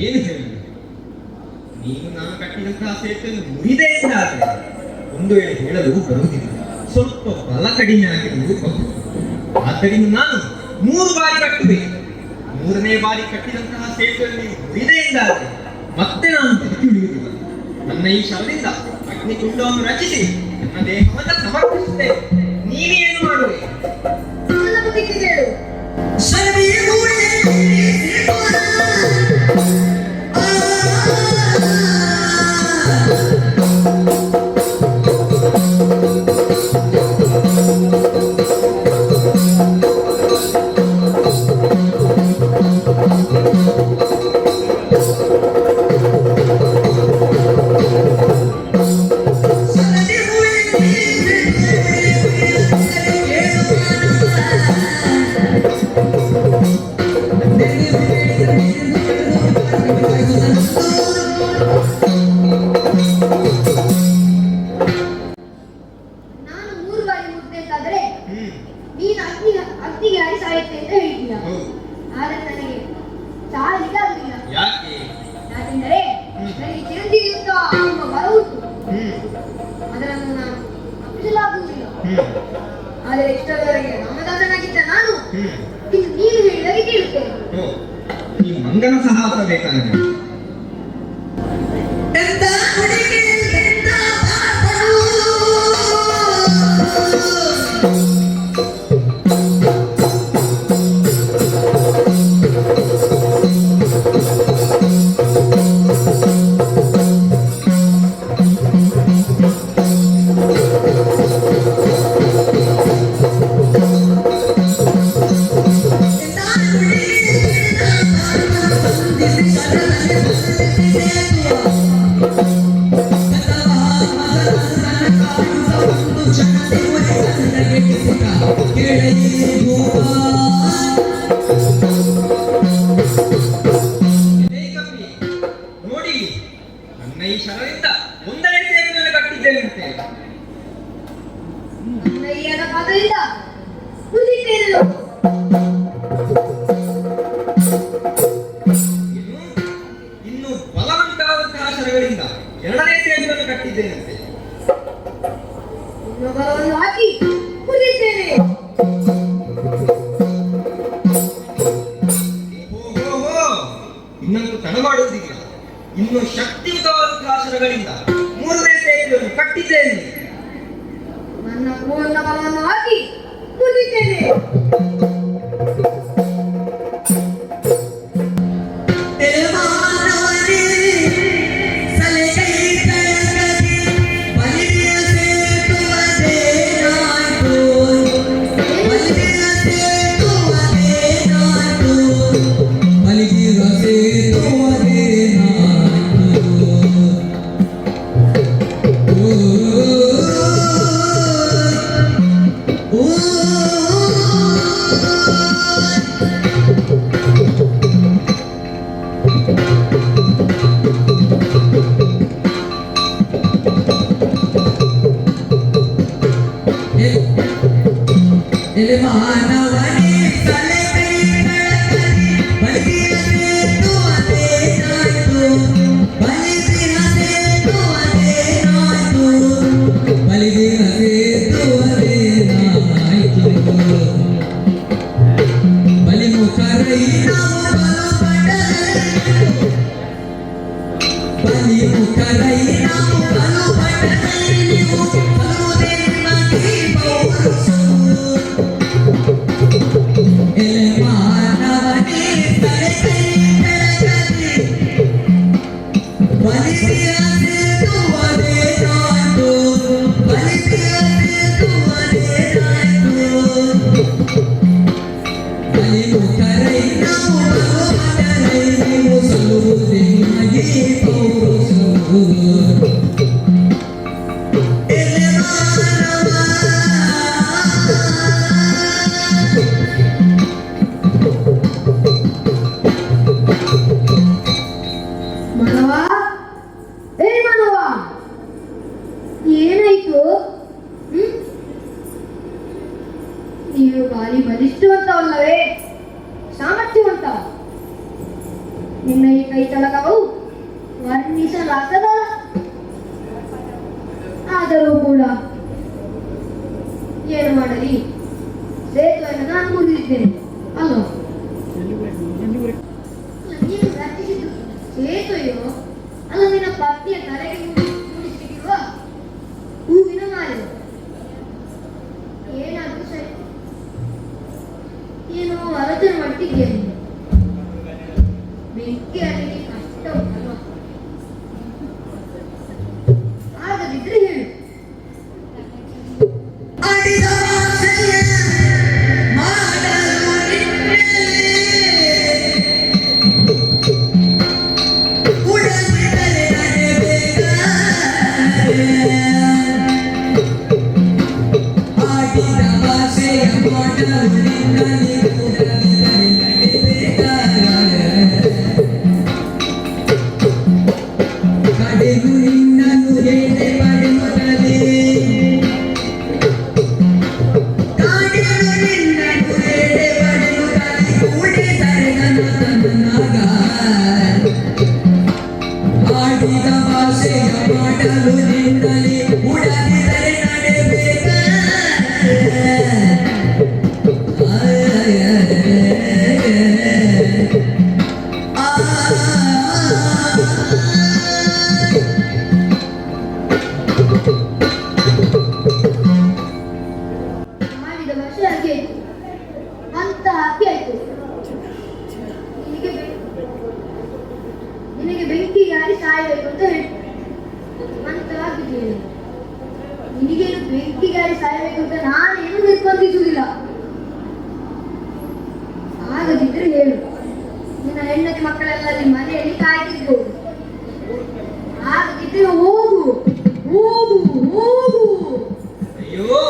ಏನು ಹೇಳಿ, ನೀನು ನಾನು ಕಟ್ಟಿದಂತಹ ಸೇತುವೆಯನ್ನು ಮುರಿದೆ ಎಂದಾದರೆ ಒಂದು ವೇಳೆ ಹೇಳಲು ಬರುವುದಿಲ್ಲ. ಸ್ವಲ್ಪ ಬಲ ಕಡಿಮೆ ಆಗಿರುವುದು. ಆದ್ದರಿಂದ ನಾನು 3 ಬಾರಿ ಕಟ್ಟುವೆ. 3ನೇ ಬಾರಿ ಕಟ್ಟಿದಂತಹ ಸೇತುವೆಯನ್ನು ನೀವು ಮುರಿದೆ ಎಂದಾದರೆ ಮತ್ತೆ ನಾನು ತಿರುಗಿ ಉಳಿಯುವುದಿಲ್ಲ. ನನ್ನ ಈ ಶವದಿಂದ ಅಗ್ನಿಕುಂಡವನ್ನು ರಚಿಸಿ ನನ್ನ ದೇಹವನ್ನು ಸಮರ್ಪಿಸುತ್ತೆ. ನೀನೇನು ಮಾಡುವೆ? ನನ್ನ ಬುದ್ಧಿಗೆ ಹೇಳು. ನೀನು ಅಗ್ನಿಗೆ ಹಾರಿ ಸಾಯುತ್ತೆ ಅಂತ ಹೇಳ್ತೀಯ. ಆದ್ರೆ ನನಗೆ ಸಾಯಲಿಕ್ಕೆ ಆಗುದಿಲ್ಲ. ಯಾಕೆ? ಯಾಕೆಂದರೆ ನನಗೆ ಚಿರಂಜೀವಿ ಯುಕ್ತ ಹ್ಮ್ ಅದನ್ನು ನಾನು ತಪ್ಪಿಸಲಾಗುವುದಿಲ್ಲ. ಹ್ಮ್ ಆದರೆ ಇಷ್ಟರವರೆಗೆ ರಾಮದಾಸನಾಗಿದ್ದ ನಾನು ಹ್ಮ್ ಇನ್ನು ನೀನು ಹೇಳಿದಾಗ ಕೇಳುತ್ತೇನೆ. ಓ, ಈ ಮಂಗನ ಸಹಾಸ ಬೇಕಾ ನಿಮಗೆ? ಎಂತ ಹುಡುಗಿ ಎಂತ ಪಾಪಡು. ಹೇ ಕಪ್ಪಿ, ನೋಡಿ, ನನ್ನ ಈ ಶರದಿಂದ ಒಂದನೇ ಸೇತುವೆಯನ್ನು ಕಟ್ಟಿದ್ದೇನಂತೆ. ನನ್ನ ಈ ಎಡಪಾದದಿಂದ ಕುದಿತೇನೆ. ಇನ್ನು ಬಲವಂತಾದಂತಹ ಶರಗಳಿಂದ ಎರಡನೇ ಸೇತುವೆಯನ್ನು ಕಟ್ಟಿದ್ದೇನಂತೆ. ಇನ್ನು ಬಲವನ್ನು ಹಾಕಿ ಕುದಿತೇನೆ. ಓಹೋ, ಇನ್ನಂತೂ ತಡ ಮಾಡುವುದಿಲ್ಲ. ಇನ್ನು ಶಕ್ತಿಯುತವಾದಂತಹ ಶರಗಳಿಂದ ಮೂರನೇ ಸೇತುವೆಯನ್ನು ಕಟ್ಟಿದ್ದೇನೆ. ನನ್ನ ಪೂರ್ಣ ಬಲವನ್ನು ಹಾಕಿ ಕುದಿತೇನೆ. ಮಾನವ, ಏ ಮಾನವ, ಏನಾಯ್ತು? ನೀನು ಬಾರಿ ಬಲಿಷ್ಠವಂತವಲ್ಲವೇ? ಸಾಮರ್ಥ್ಯವಂತ. ನಿನ್ನ ಈ ಕೈ ಚಳಕವು ವರ್ಣಿಸಲಾಗದ. ಆದರೂ ಕೂಡ ಏನು ಮಾಡಲಿ, ಸೇತುವೆಯನ್ನು ನಾನು ಮುರಿದಿದ್ದೇನೆ ಅಲ್ವಾ? ನೀನು ರಚಿಸಿದ್ದು ಸೇತುವೆಯೋ ಅಲ್ಲ ನಿನ್ನ ಪತ್ನಿಯ ತಲೆಗೆ ಮುಡಿಸಿರುವ ಹೂವಿನ ಮಾಲೆ? ಏನಾದ್ರೂ ಸರಿ, ಏನು ಆಲೋಚನೆ ಮಾಡ್ತಿದ್ಯಾ ನೀನು? ಬೆಂಕಿ ಅಲ್ಲಿಗೆ ಕಷ್ಟ ಉಂಟಲ್ವಾ? ಆಗದಿದ್ರೆ ಹೇಳು. ಆಡಿದ ಭಾಷೆಯ ಮಾಡಲು ನಿನ್ನಲಿ ಉಡದಿದರೆ ನಡೆಬೇಕ ಮಾಡಿದ ಭಾಷೆ ಹಾಗೆ ಆಯ್ತು ಅಂತ ಹಾಗೆ ಆಯ್ತು. ನಿನಗೆ ಬೆಂಕಿ ಗಾಳಿ ಸಾಯಬೇಕು ಅಂತ ಹೇಳಿ ಮಂತ್ರವಾಗಿದ್ದೀನಿ. ನಿನಗೇನು ಬೆಂಕಿ ಗಾಳಿ ಸಾಯಬೇಕು ಅಂತ ನಾನೇನು ನಿರ್ಬಂಧಿಸುವುದಿಲ್ಲ. ಆಗದಿದ್ರೆ ಹೇಳು, ನಿನ್ನ ಹೆಂಡತಿ ಮಕ್ಕಳೆಲ್ಲ ನಿಮ್ಮ ಮನೆಯಲ್ಲಿ ಕಾಯ್ತಿರ್ಬೋದು. ಆಗದಿದ್ರೆ ಹೋಗು ಹೋಗು ಹೋಗು. ಅಯ್ಯೋ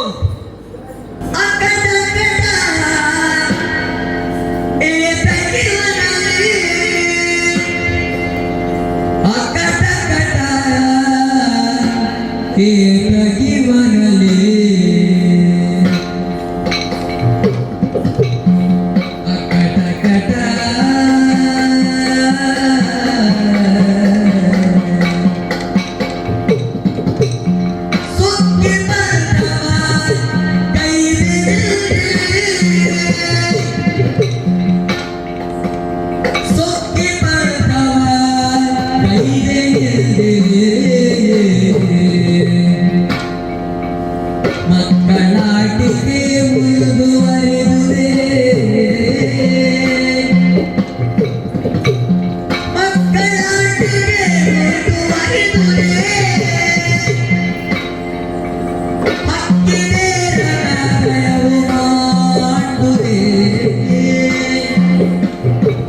ಮಕ್ಕಳಾಟಿಗೆ ಮುಂದುವರೆದುದೇ ಮಕ್ಕಳಾಟಿಗೆ ಮುಂದುವರೆದುದೇ ಹಕ್ಕಿದೆ ರಣದಯವು ಮಾಡುವುದೇ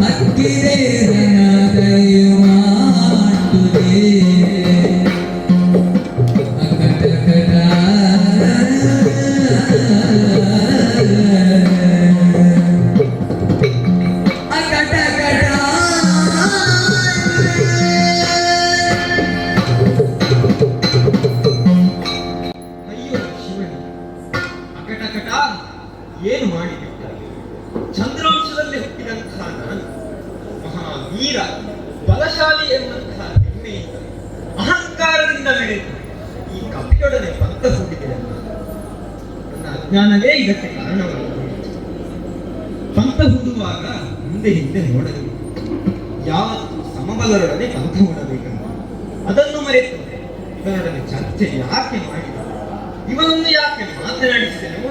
ಹಕ್ಕಿದೆ ರಣದಯವು ಮಾಡುವುದೇ ಅಯ್ಯೋ ಶಿವನೇ, ಅಕಟಕಟ ಏನು ಮಾಡಿಬಿಟ್ಟ. ಚಂದ್ರಾಂಶದಲ್ಲಿ ಹುಟ್ಟಿದಂತಹ ನಾನು ಮಹಾವೀರ ಬಲಶಾಲಿ ಎಂಬಂತಹ ಹೆಮ್ಮೆಯಿಂದ ಅಹಂಕಾರದಿಂದ ನಡೆದು ಈ ಕಪಿಯೊಡನೆ ಪಂಥ ಹೂಡಿದೆ. ನನ್ನ ಅಜ್ಞಾನವೇ ಇದಕ್ಕೆ ಕಾರಣವಾಗಿದೆ. ಪಂಥ ಹೂಡುವಾಗ ಮುಂದೆ ಹಿಂದೆ ನೋಡಲಿ, ಯಾವತ್ತು ಸಮಬಲರೊಡನೆ ಪಂಥ ಹೂಡಬೇಕಂತ ಅದನ್ನು ಮರೆತು ಇವನೊಡನೆ ಚರ್ಚೆ ಯಾಕೆ ಮಾಡಿದ, ಇವನನ್ನು ಯಾಕೆ ಮಾತನಾಡಿಸಿದೆನೋ.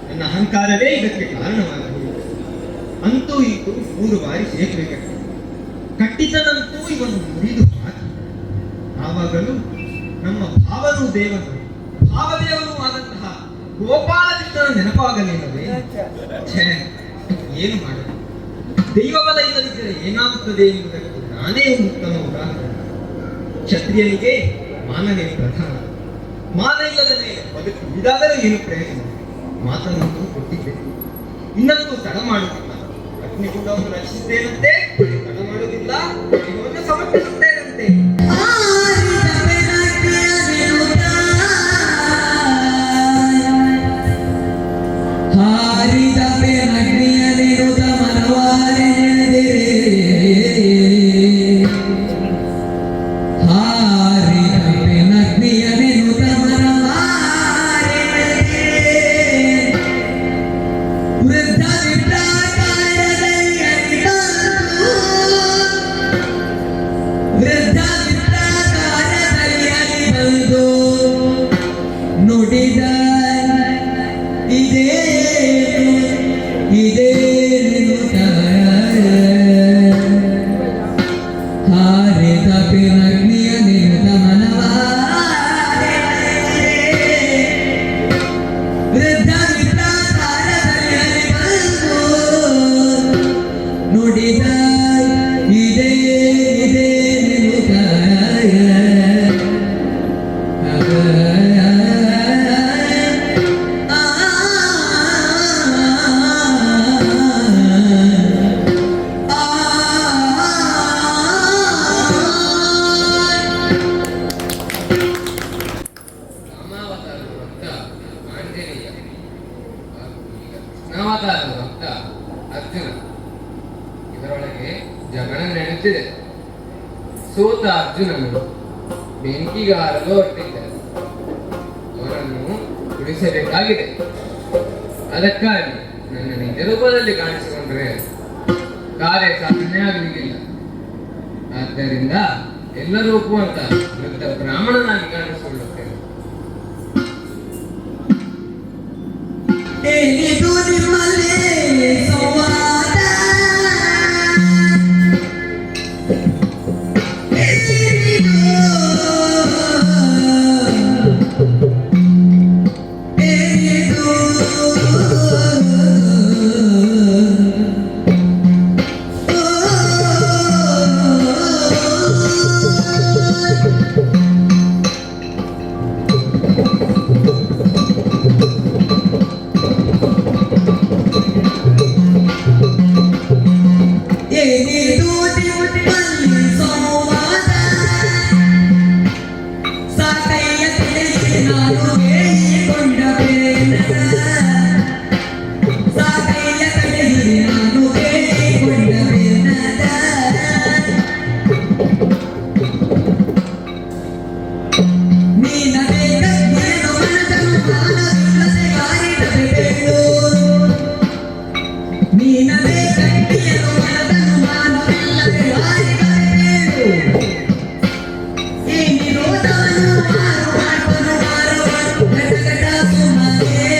ನನ್ನ ಅಹಂಕಾರವೇ ಇದಕ್ಕೆ ಕಾರಣವಾಗಿದೆ. ಅಂತೂ ಇದು 3 ಬಾರಿ ಸೇತುವೆ ಕಟ್ಟಿದನಂತೂ ಇವನು ಮುರಿದು ಹಾಕಿ, ಆವಾಗಲೂ ನಮ್ಮ ಭಾವನೂ ದೇವನು ಭಾವದೇವನೂ ಆದಂತಹ ಗೋಪಾಲಕೃಷ್ಣನ ನೆನಪಾಗಲಿಲ್ಲವೇ? ಛೇ, ಏನು ಮಾಡಲು. ದೈವಬಲ ಇಲ್ಲದಿದ್ದರೆ ಏನಾಗುತ್ತದೆ ಎಂಬುದಕ್ಕೆ ನಾನೇ ಒಂದು ಉತ್ತಮ ಉದಾಹರಣೆ. ಕ್ಷತ್ರಿಯನಿಗೆ ಮಾನವೇ ಪ್ರಧಾನ. ಮಾನ ಇಲ್ಲದ ಮೇಲೆ ಬದುಕು ಇದಾದರೂ ಏನು ಪ್ರಯೋಜನ? ಮಾತನ್ನು ಕೊಟ್ಟಿದ್ದೆ, ಇನ್ನಂತೂ ತಡ ಮಾಡುತ್ತಿಲ್ಲ. ಅಗ್ನಿಗುಂಡವನ್ನು ರಚಿಸಿದ್ದೇನಂತೆ, ತಡ ಮಾಡುವುದಿಲ್ಲ, ಜೀವವನ್ನು ಸಮರ್ಪಿಸುತ್ತೇನಂತೆ. ಹಾರಿದ ಬೆನಗ್ನಿಯನಿರುತ ಮನವಾರೆ ಹಾರಿದ ಬೆನಗ್ನಿಯನಿರುತ ಮನವಾರೆ ವೃದ್ಧ ವಿಪ್ರಾಕಾರದಲ್ಲಿ ಬಂದು ವೃದ್ಧ ವಿಪ್ರಾಕಾರದಲ್ಲಿ ಬಂದು ನುಡಿದ ಇದೇನು ಹಾರಿದ ಬೆನಗ್ನಿಯ ನಿರುತ ಮನವಾರೆ ವೃದ್ಧ ವಿಪ್ರಾಕಾರದಲ್ಲಿ ಬಂದು ನುಡಿದ ಇದೇನು ಕೃಷ್ಣಾವತಾರದ ಭಕ್ತ ಅರ್ಜುನ. ಇದರೊಳಗೆ ಜಗಳ ನಡೆಯುತ್ತಿದೆ. ಸೋತ ಅರ್ಜುನನು ಬೆಂಕಿಗೆ ಹಾರಲು ಹೊರಟಿದ್ದರು. ಅವರನ್ನು ಉಳಿಸಬೇಕಾಗಿದೆ. ಅದಕ್ಕಾಗಿ ನನ್ನ ನಿಜ ರೂಪದಲ್ಲಿ ಕಾಣಿಸಿಕೊಂಡ್ರೆ ಕಾರ್ಯ ಸಾಧನೆ ಆಗಲಿಕ್ಕಿಲ್ಲ. ಆದ್ದರಿಂದ ಎಲ್ಲರೂ ಒಪ್ಪುವಂತ ವೃದ್ಧ ಬ್ರಾಹ್ಮಣನಾಗಿ ಕಾಣಿಸಿಕೊಳ್ಳುತ್ತೇನೆ. ಏನಿದು ನಿಮ್ಮಲ್ಲೇ ಸಂವಾದ? ಏನಿದು? ಏನಿದು? ಏನಿದು ನಿಮ್ಮಲ್ಲಿ ಸಂವಾದ? ಸಾಕಯ್ಯ ತಿಳಿಸಿ ನಾನು ಹೇಳಿಕೊಂಡ ಬೇಡ. ಸಾಕಯ್ಯ ತಿಳಿಸಿ ನಾನು ಹೇಳಿಕೊಂಡ ಬೇಡ. ನೀನದೇ ಕತ್ತಿಯನ್ನು ಮನದನ್ನು ಮಾನವಿಲ್ಲದೆ ಗಾರಿಡಬೇಡು. ನೀನದೇ ಕತ್ತಿಯನ್ನು ಮನದನ್ನು ಮಾನವಿಲ್ಲದೆ ಗಾರಿಡಬೇಡು. ಏನಿರೋ ತಾನು ಮಾರುವನು ಮಾರುವನು ಘಟಘಟ ಸುಮ್ಮನೆ.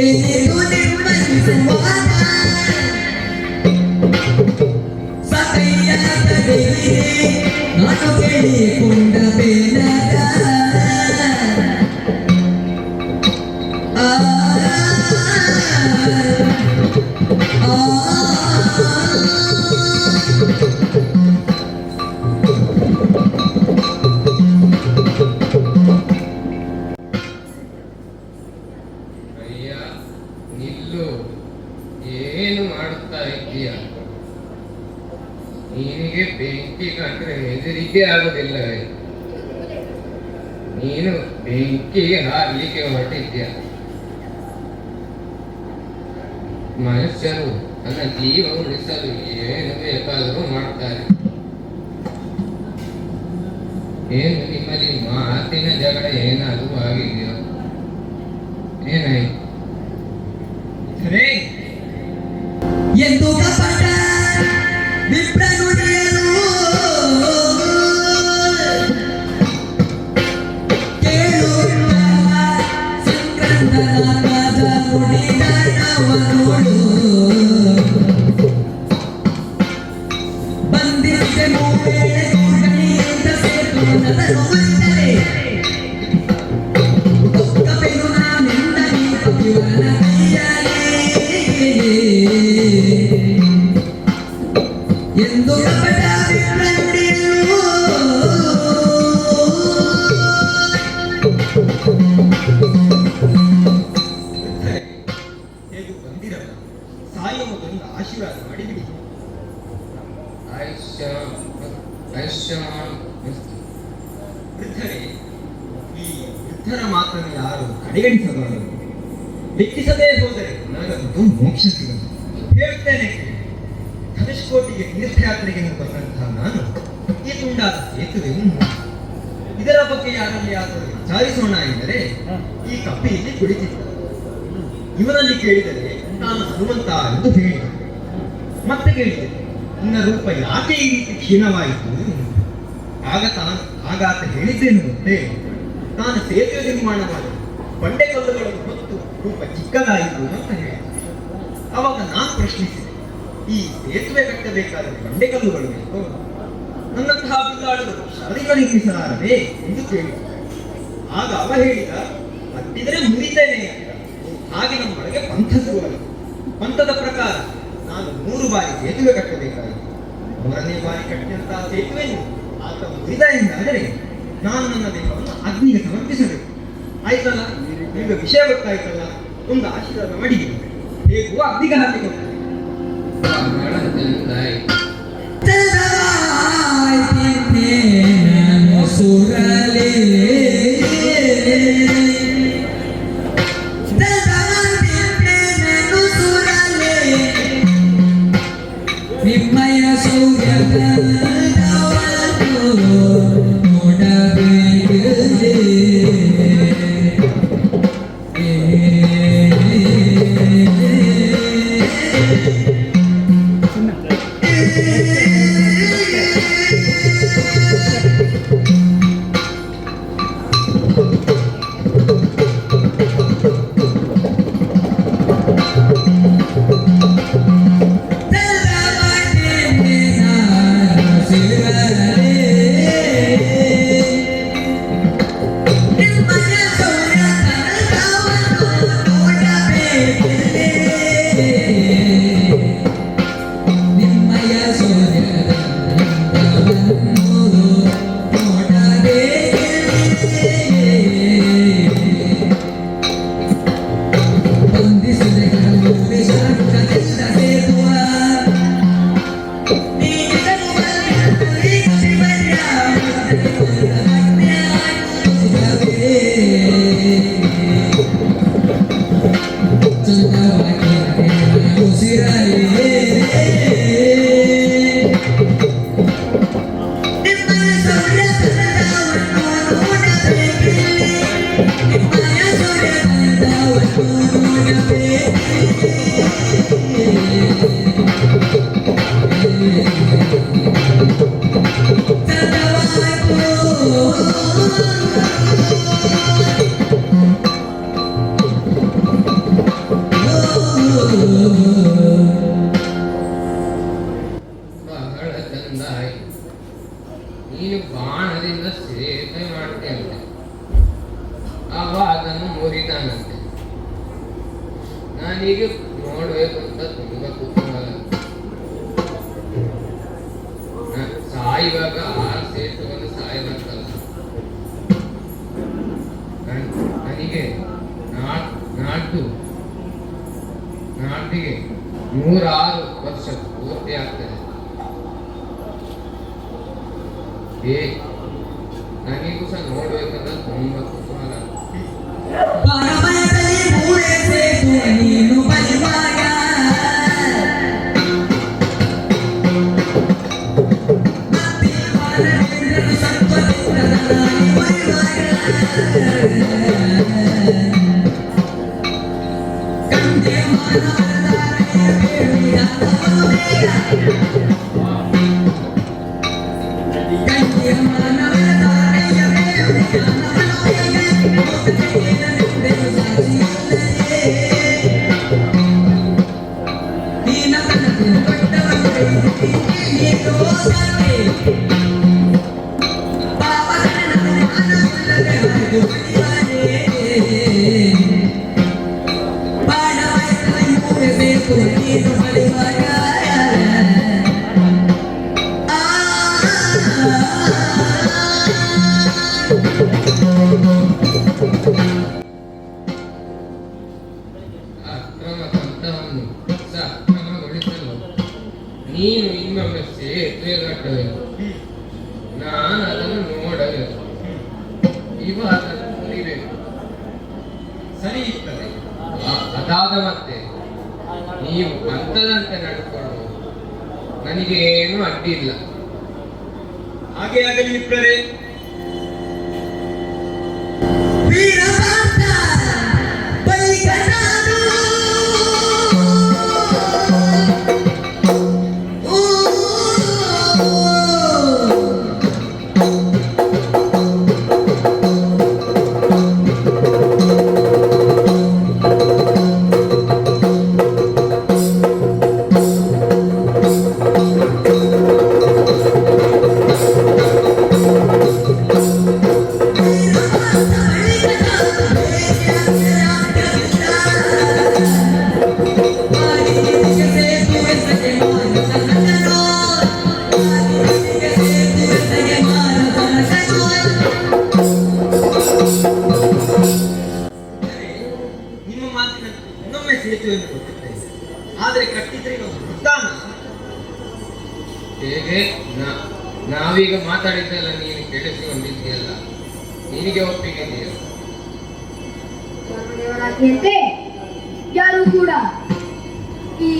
ಏನಿದು ನಿಮ್ಮಲ್ಲಿ ಸಂವಾದ? ಸಾಕಯ್ಯ ತಡೆಯಿರಿ ನಾನು ಕೇಳಿಕೊಂಡ ಬೇಡ. ಆ ಅಯ್ಯ ನಿಲ್ಲು, ಏನು ಮಾಡುತ್ತಾ ಇದ್ದೀಯ? ನಿನಗೆ ಬೆಂಕಿ ಕಂಡ್ರೆ ಹೆದರಿಕೆ ಆಗುವುದಿಲ್ಲವೇ? ನೀನು ಬೆಂಕಿಗೆ ಹಾರಲಿಕ್ಕೆ ಹೊರಟಿದ್ಯ. ಮನುಷ್ಯರು ತನ್ನ ಜೀವ ಉಳಿಸಲು ಏನು ಬೇಕಾದರೂ ಮಾಡ್ತಾರೆ. ಏನು ನಿಮ್ಮಲ್ಲಿ ಮಾತಿನ ಜಗಳ ಏನಾದರೂ ಆಗಿದೆಯೋ? ಏನಾಯ್ತು? ಸರಿ, ಎಂದು ಕಪಟ ವಿಪ್ರ ನುಡಿಯಲು ಕೇಳುವ ಸಂಕ್ರಾಂತನಾದ ನುಡಿದಾಟವನೋಡು. ಬಂದಿದ್ದೆ ಮೂವೇಳೆ ಕೂಡಲಿಯಿಂದ ಸೇತುವನದನು ಉಳಿದರೆ ಕಪಿಲು ನಾನೆಂದ ನೀ ಕಪಿವನ ಕೈಯಲ್ಲಿ ಎಂದು ಕಪಟ ವಿಪ್ರ ನುಡಿಯಲು. ಹೇಗೂ ಬಂದಿರಲ್ಲ, ಸಾಯುವ ಮೊದಲು ಆಶೀರ್ವಾದ ಮಾಡಿಬಿಡಿ. ಆಯುಷ್ಮಾನ್ ಆಯುಷ್ಮಾನ್ ವೃದ್ಧರೇ, ಈ ವೃದ್ಧರ ಮಾತನ್ನು ಯಾರು ಕಡೆಗಣಿಸಬಾರದು. ಲೆಕ್ಕಿಸದೇ ಹೋದರೆ ನನಗಂತೂ ಮೋಕ್ಷ ಸಿಗದು. ಹೇಳ್ತೇನೆ, ಧನುಷ್ಕೋಟಿಗೆ ತೀರ್ಥಯಾತ್ರೆಗೆ ಬಂದಂತಹ ನಾನು ಈ ತುಂಡಾದ ಸೇತುವೆಯನ್ನು ಇದರ ಬಗ್ಗೆ ಯಾರಲ್ಲಿ ಆದರೂ ವಿಚಾರಿಸೋಣ ಎಂದರೆ ಈ ಕಪ್ಪಿ ಇಲ್ಲಿ ಕುಳಿತಿದ್ದ. ಇವನಲ್ಲಿ ಕೇಳಿದರೆ ನಾನು ಹನುಮಂತ ಎಂದು ಹೇಳಿದ. ಮತ್ತೆ ಕೇಳಿದೆ, ನಿನ್ನ ರೂಪ ಯಾಕೆ ಈ ರೀತಿ ಕ್ಷೀಣವಾಯಿತು? ಆಗಾತ ಹೇಳಿದ್ದೇನು ಗೊತ್ತೇ, ನಾನು ಸೇತುವೆ ನಿರ್ಮಾಣ ಮಾಡಿ ಬಂಡೆಕಲ್ಲುಗಳನ್ನು ಹೊತ್ತು ರೂಪ ಚಿಕ್ಕದಾಯಿತು ಅಂತ ಹೇಳಿದೆ. ಅವಾಗ ನಾನು ಪ್ರಶ್ನಿಸಿದೆ, ಈ ಸೇತುವೆ ಕಟ್ಟಬೇಕಾದರೆ ಬಂಡೆಕಲ್ಲುಗಳು ಬೇಕು, ನನ್ನಂತಹ ಬಿಲ್ಲಾಳುಗಳು ಶರೀರ ನಿರ್ಮಿಸಲಾರದೆ ಎಂದು ಕೇಳಿದೆ. ಆಗ ಅವ ಹೇಳಿದ, ಕಟ್ಟಿದರೆ ಮುರಿತೇನೆ ಅಂತ. ಹಾಗೆ ನಮ್ಮೊಳಗೆ ಪಂಥ ಶುರುವಾಯಿತು. ಪಂಥದ ಪ್ರಕಾರ ನಾನು 3 ಬಾರಿ ಸೇತುವೆ ಕಟ್ಟಬೇಕಾಯಿತು. 3ನೇ ಬಾರಿ ಕಟ್ಟಿದಂತಹ ಸೇತುವೆಯನ್ನು ಆತ ಮುರಿದ ಎಂದಾದರೆ ನಾನು ನನ್ನ ದೇಹವನ್ನು ಅಗ್ನಿಗೆ ಸಮರ್ಪಿಸಬೇಕು. ಆಯ್ತಲ್ಲ, ಈಗ ವಿಷಯ ಗೊತ್ತಾಯ್ತಲ್ಲ, ಒಂದು ಆಶೀರ್ವಾದ ಮಾಡಿದ್ದೀನಿ. ಹೇಗೂ ಅಗ್ನಿಗೆ ಹಾಕಿಕೊಡ್ತೇನೆ. ಬಹಳ ಚಂದಾಯಿತು. ಸುರಲೇ ನಿಮ್ಮ ನಿಮ್ಮಯ ಸೌರ್ಯವನ್ನು ನೋಡಬೇಕಿದೆ. ಬಹಳ ಚಂದ ಆಯ್ತು. ನೀನು ಬಾಣದಿಂದ ಸೇವೆ ಮಾಡ್ತೇನೆ. ಅವ ಅದನ್ನು ಮುರಿದಾನಂತೆ. ನಾನೀಗ ನೋಡ್ಬೇಕು ಅಂತ ತುಂಬಾ ಕುತೂಹಲ. ಸಾಯುವಾಗ ಆ ಸೇತುವನ್ನು ಸಾಯಬೇಕಲ್ಲ. ನನಗೆ ನಾಟಿಗೆ 106 ವರ್ಷ ಪೂರ್ತಿ ಆಗ್ತದೆ. ನನಗೂ ಸಹ ನೋಡ್ಬೇಕಂತ ತುಂಬಾ ಕುತೂಹಲ. ಪರಮಯದಲ್ಲಿ ಮೂರೇ ಸೇತು ನೀನು ಬಲಿವಾಗ ಕಂಡೆ ಅಕ್ರಮ ಪಂಥವನ್ನು ಸಕ್ರಮಗೊಳಿಸಲು ನೀನು ಇನ್ನೊಮ್ಮೆ ಸೇತುವೆ ಕಟ್ಟಬೇಕು. ನಾನು ಅದನ್ನು ನೋಡಬೇಕು. ಇವಾಗ ಮುರಿಬೇಕು. ಸರಿ ಇರ್ತದೆ. ಅದಾದ ಮತ್ತೆ ನೀವು ಪಂಥದಂತೆ ನಡ್ಕೊಂಡು ನನಗೇನು ಅಡ್ಡಿಲ್ಲ. ಹಾಗೆ ಆಗಲಿ ಮಿತ್ರರೇ. ವೀರಭದ್ರ ಬಲಿಗನಾಡು ನಿಮ್ಮ ಮಾತಿನ ಇನ್ನೊಮ್ಮೆ ಸೇತುವೆಯನ್ನು ಕೊಟ್ಟಿದ್ದೇನೆ. ಆದರೆ ಕಟ್ಟಿದ್ರೆ ನಾವು ವೃತ್ತಾನ. ಹೇಗೆ ನಾವೀಗ ಮಾತಾಡಿದ್ದೆಲ್ಲ ನೀನು ಕೇಳಿಸಿಕೊಂಡಿದ್ದೀಯಲ್ಲ, ನಿನಗೆ ಒಪ್ಪಿಗೆ ಇದೆಯಾ? ಧರ್ಮದೇವರಾಜ್ಞೆಯಂತೆ ಯಾರು ಕೂಡ ಈ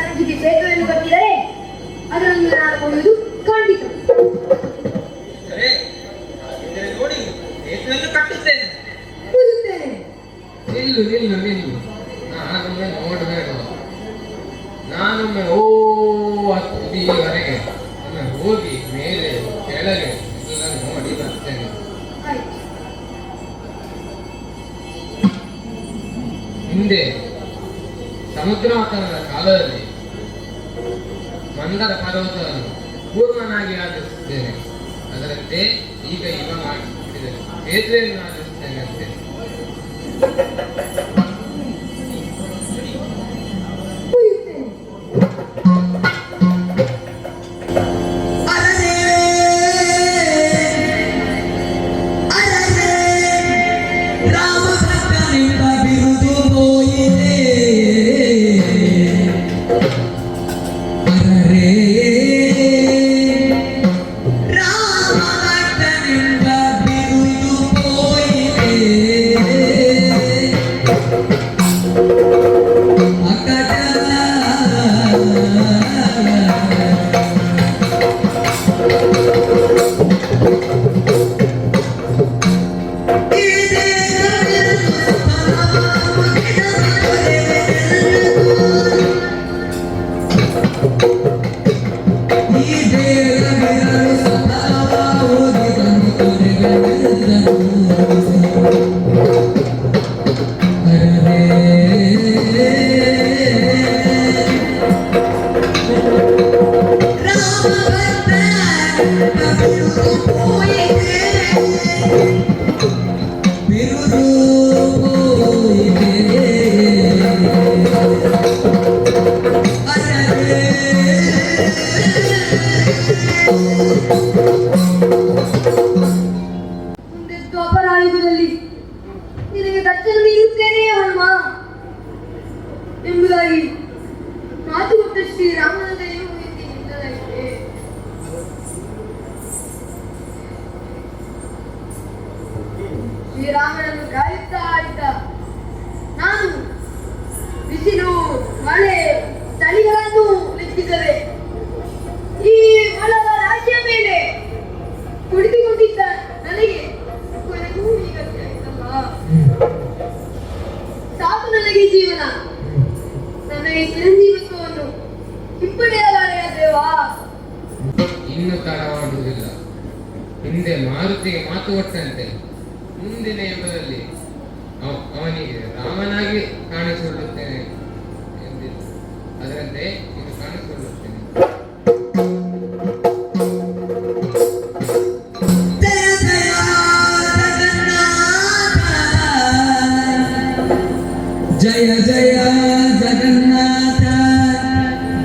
ಸರಜಿಗೆ ಸೇತುವೆಯನ್ನು ಕಟ್ಟಿದರೆ ಅದನ್ನು ನಾನು ಕೊಳ್ಳುವುದು ಖಂಡಿತ. ಸರಿ, ಹಾಗಿದ್ದರೆ ನೋಡಿ ಸೇತುವೆಯನ್ನು ಕಟ್ಟುತ್ತೇನೆ. ಬರುತ್ತೇನೆ. ನಿಲ್ಲು ನಿಲ್ಲು ನಿಲ್ಲು, ನಾನೊಮ್ಮೆ ನೋಡಬೇಡ. ನಾನೊಮ್ಮೆ ತುದಿಯವರೆಗೆ ಒಮ್ಮೆ ಹೋಗಿ ಮೇಲೆ ಕೆಳಗೆ ಎಲ್ಲ ನೋಡಿ ಬರ್ತೇನೆ. ಆಯ್ತು. ಹಿಂದೆ ಸಮುದ್ರಾತನದ ಕಾಲದಲ್ಲಿ ಮಂದರ ಪರ್ವತವನ್ನು ಪೂರ್ವನಾಗಿ ಆಚರಿಸುತ್ತೇನೆ. ಅದರಂತೆ ಈಗ ಇವ ಮಾಡಿಸಿದ್ದೇನೆ, ಸೇತುವೆಯನ್ನು ಆಚರಿಸುತ್ತೇನೆ ಅಂತೆ. ಬರುತ್ತೇನೆ. ಅರರೆ ಅರರೆ ರಾಮಭಕ್ತನಿಂದ ಬಿರುದು ಹೋಯಿತೆ. ಅರರೆ ರಾಮಭಕ್ತನಿಂದ ಬಿರುದು ಹೋಯಿತೆ. ಅಕ್ಕಟ ಮುಂದೆ ದ್ವಾಪರಾಯುಗದಲ್ಲಿ ನಿನಗೆ ದರ್ಶನ ನೀಡುತ್ತೇನೆ ಹನುಮ ಎಂಬುದಾಗಿ ಮಾತು ಕೊಟ್ಟ ಶ್ರೀರಾಮನ ದಯವು ಎಂದಿಗೆ ನಿಲ್ಲದಕ್ಕೆ. ಶ್ರೀರಾಮನನ್ನು ಕಾಯುತ್ತಾ ಇದ್ದ ನಾನು ಬಿಸಿಲು ಮಳೆ ಚಳಿಗಳನ್ನು ಲೆಕ್ಕಿಸದೆ ಈ ಹೊಲದ ರಾಶಿಯ ಮೇಲೆ ಕುಳಿತುಕೊಂಡಿದ್ದ ನನಗೆ ಕೊನೆಗೂ ಈಗ ಆಯ್ತಲ್ಲ. ಸಾಕು ನನಗೆ ಜೀವನ, ನನಗೆ ಚಿರಂಜೀವಿತ್ವವನ್ನು ಹಿಂಪಡೆಯಲಾರೆಯ ದೇವಾ. ಇನ್ನು ತಡವಾಡುವುದಿಲ್ಲ. ಹಿಂದೆ ಮಾರುತಿಗೆ ಮಾತು ಕೊಟ್ಟಂತೆ ಮುಂದಿನ ಯುಗದಲ್ಲಿ ಅವನಿಗೆ ರಾಮನಾಗಿ ಕಾಣಿಸಿಕೊಳ್ಳುತ್ತೇನೆ ಎಂದಿದ್ದು. ಅದರಂತೆ ಇದು ಕಾಣಿಸಿಕೊಳ್ಳುತ್ತೇನೆ. ಜಯ ಜಯ ಜಗನ್ನಾಥ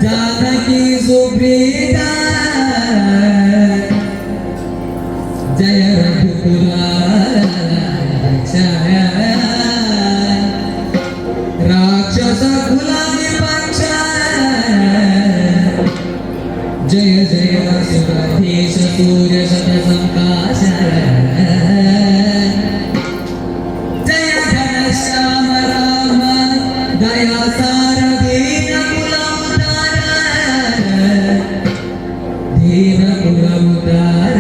ಜಾನಕಿ ಸುಪ್ರೀತ ಜಯ ರಘುಕುಲ ಜಯ ರಾಕ್ಷಸ ಕುಲ ವಿಪಕ್ಷ ಜಯ ಜಯ ಸುರಧೀಶ ಸೂರ್ಯ ಶತ ಸಂಕಾಶ ಜಯ ಘನ ಶ್ಯಾಮ ರಾಮ ದಯಾ ಸಾರ ದೀನ ಕುಲ ಉದಾರ ದೀನ ಕುಲ ಉದಾರ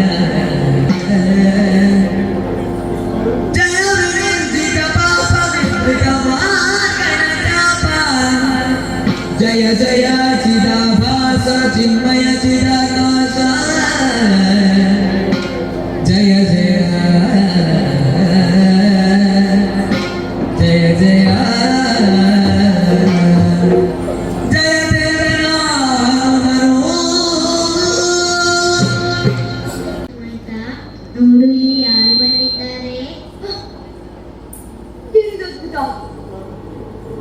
ಜಯ ವಿರಂಜಿತ ಪಾಪ ವಿದ್ವಿತ ಮಾರ್ಗಣತಾಪ ಜಯ ಜಯ ಚಿದಾಭಾಸ ಚಿನ್ಮಯ ಚಿದಾಕಾಶ ಜಯ ಜಯ ಜಯ ಜಯ ಜಯ ಜಯ ನೋಡು ಇಲ್ಲಿ ಯಾರು ಬಂದಿದ್ದಾರೆ. ತಿಳಿದದ್ಭುತ.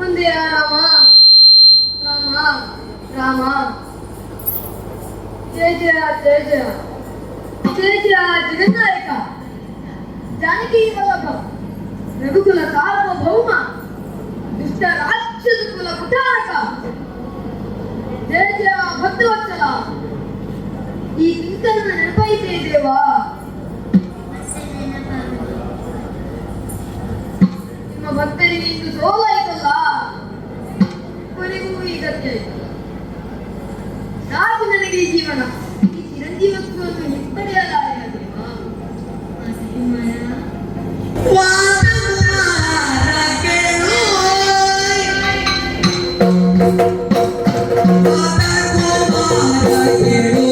ಒಂದೇ ರಾಮ ರಾಮ ರಾಮ. ಜಯ ಜಯ ಜಯ ಜಯ ಜಯ ಜಯ ಜಗನ್ನಾಯಕ ಜಾನಕಿ ವಲ್ಲಭ ರಘುಕುಲ ಸಾರ್ವಭೌಮ ದುಷ್ಟ ರಾಕ್ಷಸ ಕುಲ ಕುಟಾರಕ. ಜಯ ಜಯ ಭಕ್ತವತ್ಸಲ. ಈ ಕಿಂಕರನ ನೆನಪೈತೆ ದೇವಾ. ಮತ್ತೆ ನೆನಪಾಗುವುದು. ನಿಮ್ಮ ಭಕ್ತರಿಗೆ ಇಂದು ಸೋಲಾಯ್ತಲ್ಲ, ಕೊನೆಗೂ ಈ ಗತಿ ಆಯ್ತು. ಇಡೀ ಜೀವನ ಈ ಚಿರಂಜೀವತ್ವವನ್ನು ಹಿಂಪಡೆಯಲಾರೆಯಲ್ವಾ? ರಾಜಕುಮಾರ ವಾದಕುಮಾರ ಕೇಳು ವಾದಕುಮಾರ ಕೇಳು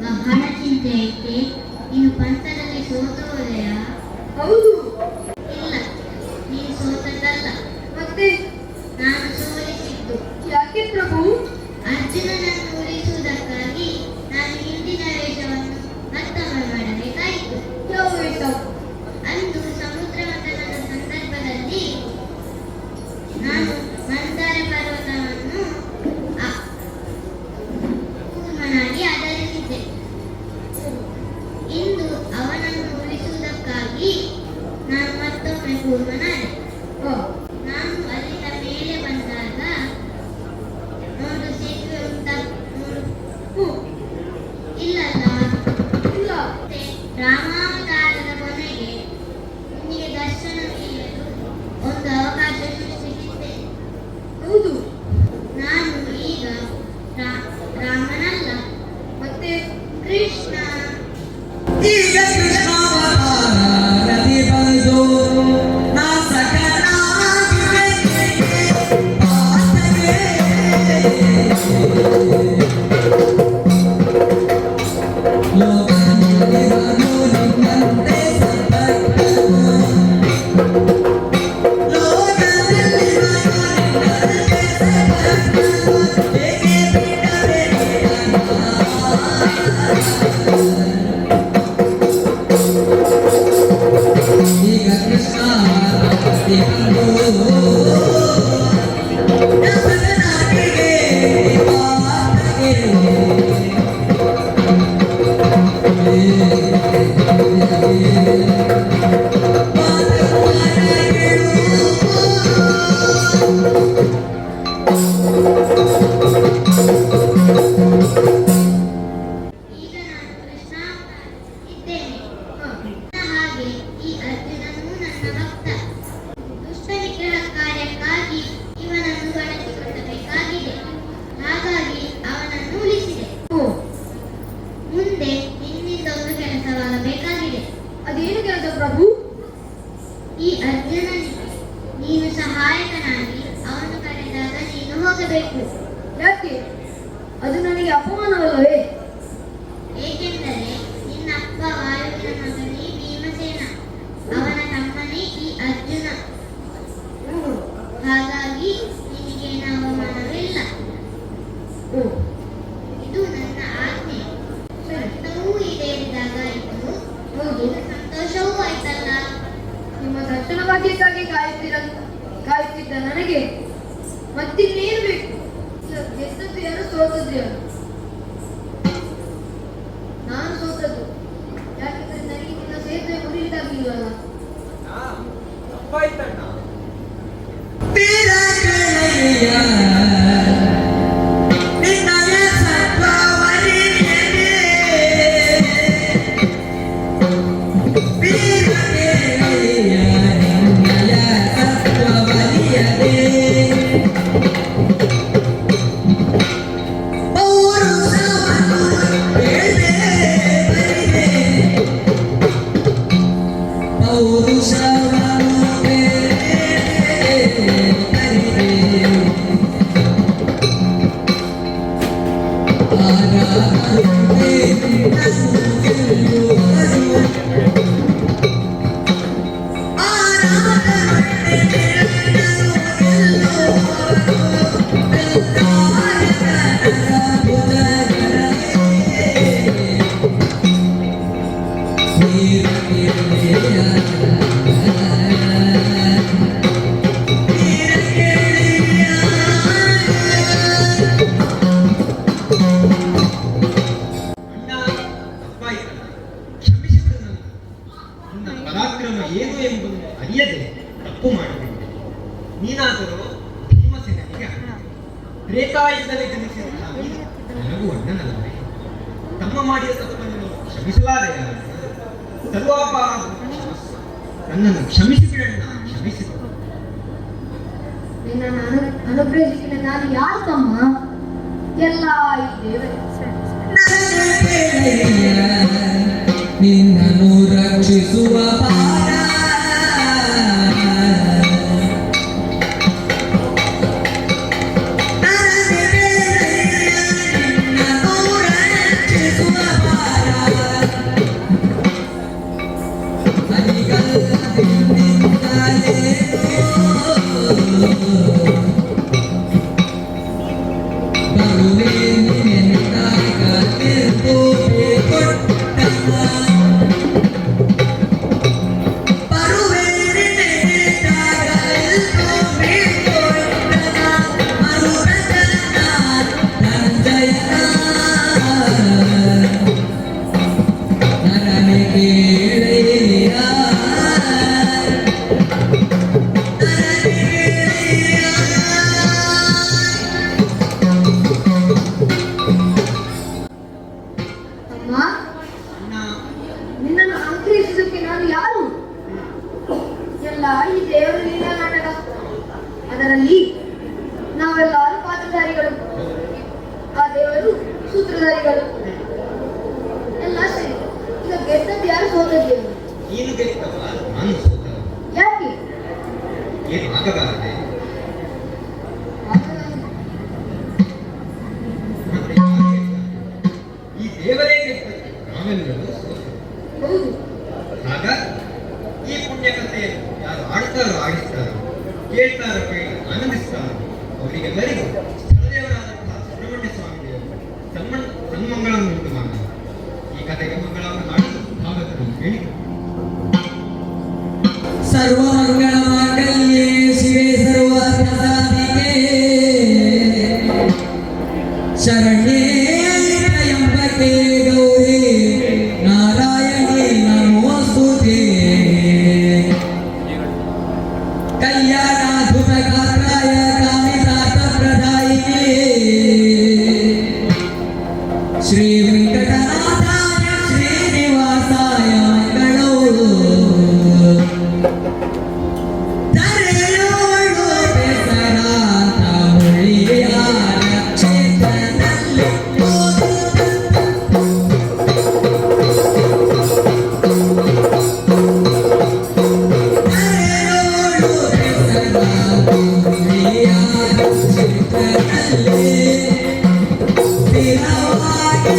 ಬಹಳ ಚಿಂತೆ ಐತೆ. ನೀನು ಪಂತದಲ್ಲಿ ಸೋತು ಹೋದೆಯಾ? ಹೌದು. ಇಲ್ಲ, ನೀನು ಸೋತದ್ದಲ್ಲ, ಮತ್ತೆ ನಾನು ಸೋಲಿಸಿದ್ದು. ಯಾಕೆ ಪ್ರಭು? ಅರ್ಜುನನನ್ನು ಉಳಿಸುವುದಕ್ಕಾಗಿ ನಾನು ಹಿಂದಿನ ವೇಷವನ್ನು ಮತ್ತೊಮ್ಮೆ ಮಾಡಬೇಕಾಯಿತು. ಯಾವ ವೇಷ? ಅಂದು ಸಮುದ್ರ ಮಥನದ ಸಂದರ್ಭದಲ್ಲಿ ನಾನು ಮಂದಾರ ಪರ್ವತವನ್ನು ಕೂರ್ಮನಾಗಿ ಆಧರಿಸಿದ್ದೆ. ಇಂದು ಅವನನ್ನು ಉಳಿಸುವುದಕ್ಕಾಗಿ ನಾನು ಮತ್ತೊಮ್ಮೆ ಕೂರ್ಮನಾದೆ. ಹ. ನಾನು ಅಲ್ಲಿಂದ ಮೇಲೆ ಬಂದಾಗ ನೋಡು, ಸೇತುವೆ ಉಂಟಾ? ನೋಡು. ಇಲ್ಲಲ್ಲ. ಇಲ್ಲ. ಮತ್ತೆ ರಾಮಾವತಾರದ ಕೊನೆಗೆ ನಿನಗೆ ದರ್ಶನ ನೀಡಲು ಒಂದು ಅವಕಾಶ ಸೃಷ್ಟಿಸಿದ್ದೆ. ಹೌದು. ನಾನು ಈಗ ರಾಮನಲ್ಲ, ಮತ್ತೆ ಕೃಷ್ಣ. ಈಗ ಕೃಷ್ಣಾವತಾರ ನದಿ ಬಂದು ನಾ ಸಕಲಾಗಿವೆ ಪಾತಗೆ ಲೋಕದಲ್ಲಿರಲು ನಿನ್ನಂತೆ ಸಂಪರ್ಕವು ಲೋಕದಲ್ಲಿರಲು ನಿನ್ನಂತೆ ಸಂಪರ್ಕವು ಹೇಗೆ ಬಿಡಬೇಡಿ ಈಗ ಕೃಷ್ಣ ಬಂದು ನಮನಾಗಿಗೆ ಪಾತಗೆ ಈಗ ನಾನು ಕೃಷ್ಣ ಇದ್ದೇನೆ. ಹಾಗೆ ಈ ಅರ್ಜುನನು ನನ್ನ ಭಕ್ತ. ದುಷ್ಟ ನಿಗ್ರಹ ಕಾರ್ಯಕ್ಕಾಗಿ ಇವನನ್ನು ಬಳಸಿಕೊಳ್ಳಬೇಕಾಗಿದೆ. ಹಾಗಾಗಿ ಅವನನ್ನು ಉಳಿಸಿದೆ. ಮುಂದೆ ನಿನ್ನಿಂದ ಒಂದು ಕೆಲಸವಾಗಬೇಕಾಗಿದೆ. ಅದೇನು ಕೆಲಸ ಪ್ರಭು? ಈ ಅರ್ಜುನನಿಗೆ ನೀನು ಸಹಾಯಕನಾಗಿ ಅವನು ಕರೆದಾಗ ನೀನು ಹೋಗಬೇಕು. ಯಾಕೆ? ಅದು ನನಗೆ ಅಪಮಾನವಲ್ಲವೇ? ಏಕೆಂದರೆ ನಿನ್ನ ಅಪ್ಪ ವಾಯುವಿನ ಮಗನೇ ಭೀಮಸೇನ, ಅವನ ತಮ್ಮನೇ ಈ ಅರ್ಜುನ. ಹಾಗಾಗಿ ನಿನಗೇನು ಅವಮಾನವಿಲ್ಲ. ಇದು ನನ್ನ ಆಜ್ಞೆ. ರಕ್ತವೂ ಈಡೇರಿದಾಗ ಆಯಿತು. ಹೌದು. ಸಂತೋಷವೂ ಆಯ್ತಲ್ಲ. ನಿಮ್ಮ ದರ್ಶನ ಭಾಗ್ಯಕ್ಕಾಗಿ ಕಾಯುತ್ತಿದ್ದ ನನಗೆ ಮತ್ತಿನ್ನೇನು ಬೇಕು? ಗೆದ್ದದ್ದು ಯಾರು, ಸೋತದ್ದು ಯಾರು? ನಾನು ಸೋತದ್ದು. ಯಾಕೆಂದ್ರೆ ನನಗೆ ನಿನ್ನ ಸೇತುವೆ ಮುರಿಲಿಕ್ಕಾಗಲಿಲ್ವಲ್ಲ. ಪಿರಕಳೆಯ ನಿನ್ನಯ ಸತ್ವವರಿಯೇ ಪಿರಕಳೆಯ ನಿನ್ನಯ ಸತ್ವವರಿಯೇ ನೀನಾದರೂ ಭೀಮಸೇನಿಗೆ ಅಣ್ಣ. ತ್ರೇತಾಯುಗದಲ್ಲಿ ಜನಿಸಿದಂತಹ ನೀನು ನನಗೂ ಅಣ್ಣನಲ್ಲವೇ? ತಮ್ಮ ಮಾಡಿದ ತಪ್ಪನ್ನು ಕ್ಷಮಿಸಲಾರೆ. ಸರ್ವಾಪಾರ ನನ್ನನ್ನು ಕ್ಷಮಿಸಿ ಬಿಡಣ್ಣ, ಕ್ಷಮಿಸಿ. ನಿನ್ನನ್ನು ಅನುಗ್ರಹಿಸಿದ ನಾನು ಯಾರು ತಮ್ಮ? ಎಲ್ಲ ಈ ದೇವರೇ. ನಿನ್ನನ್ನು ರಕ್ಷಿಸುವ ಭಾರ ನಿನ್ನನ್ನು ಅನುಗ್ರಹಿಸುವುದಕ್ಕೆ ನಾನು ಯಾರು? ಎಲ್ಲ ಈ ದೇವರ ಲೀಲಾ ನಾಟಕ. ಅದರಲ್ಲಿ ನಾವೆಲ್ಲರೂ ಪಾತ್ರಧಾರಿಗಳು, ಆ ದೇವರು ಸೂತ್ರಧಾರಿಗಳು. ಎಲ್ಲ ಸರಿ. ಈಗ ಗೆದ್ದದ್ದು ಯಾರು, ಸೋತದ್ದು ಯಾರು? ನೀನು ಗೆದ್ದವ, ನಾನು ಸೋತವ. ಯಾಕೆ? ಏನು ಆಗಬಾರದೆ? ಈ ದೇವರೇ ಗೆದ್ದದ್ದು, ನಾವೆಲ್ಲರೂ ಸೋತರು. ಹೌದು. ಆಗ ಈ ಪುಣ್ಯ ಕಥೆಯನ್ನು ಯಾರು ಆಡ್ತಾರೋ ಆಡಿಸ್ತಾರೋ, ಕೇಳ್ತಾರೋ ಕೇಳಿ ಆನಂದಿಸ್ತಾರೋ ಅವರಿಗೆಲ್ಲರಿಗೂ ಸ್ಥಳದೇವರಾದಂತಹ ಸುಬ್ರಹ್ಮಣ್ಯ ಸ್ವಾಮಿ ದೇವರು ಸನ್ಮಂಗಳವನ್ನು ಉಂಟು ಮಾಡಲು ಈ ಕಥೆಗೆ ಮಂಗಳವನ್ನು ಮಾಡಲು ಭಾಗವತರು ಹೇಳಿ. ಸರ್ವಮಂಗಳ ಮಾಂಗಲ್ಯೆ ಶಿವೆ ಸರ್ವಾರ್ಥಸಾಧಿಕೆ ಶರಣ್ಯೇ ತ್ರ್ಯಂಬಕೆ ಗೌರಿ ನಾರಾಯಣಿ ನಮೋಸ್ತುತೆ ಕಲ್ಯಾಣಾಧುನಗಾತ್ರಾಯ ಕಾಮಿತಾರ್ಥಪ್ರದಾಯಿನೇ ಶ್ರೀ ವೆಂಕಟನಾಥಾಯ ಶ್ರೀನಿವಾಸಾಯ ಮಂಗಳೋ ಧರೆಯೋಳು ಬೆಸರಾಂತ ಮುಳಿಯ ಕ್ಷೇತ್ರದಲ್ಲಿ ಧರೆಯೋಳು ಬೆಸರಾಂತ ಮುಳಿಯ ಕ್ಷೇತ್ರದಲ್ಲಿ ಸ್ಥಿರವಾಗಿ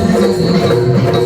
Terima kasih.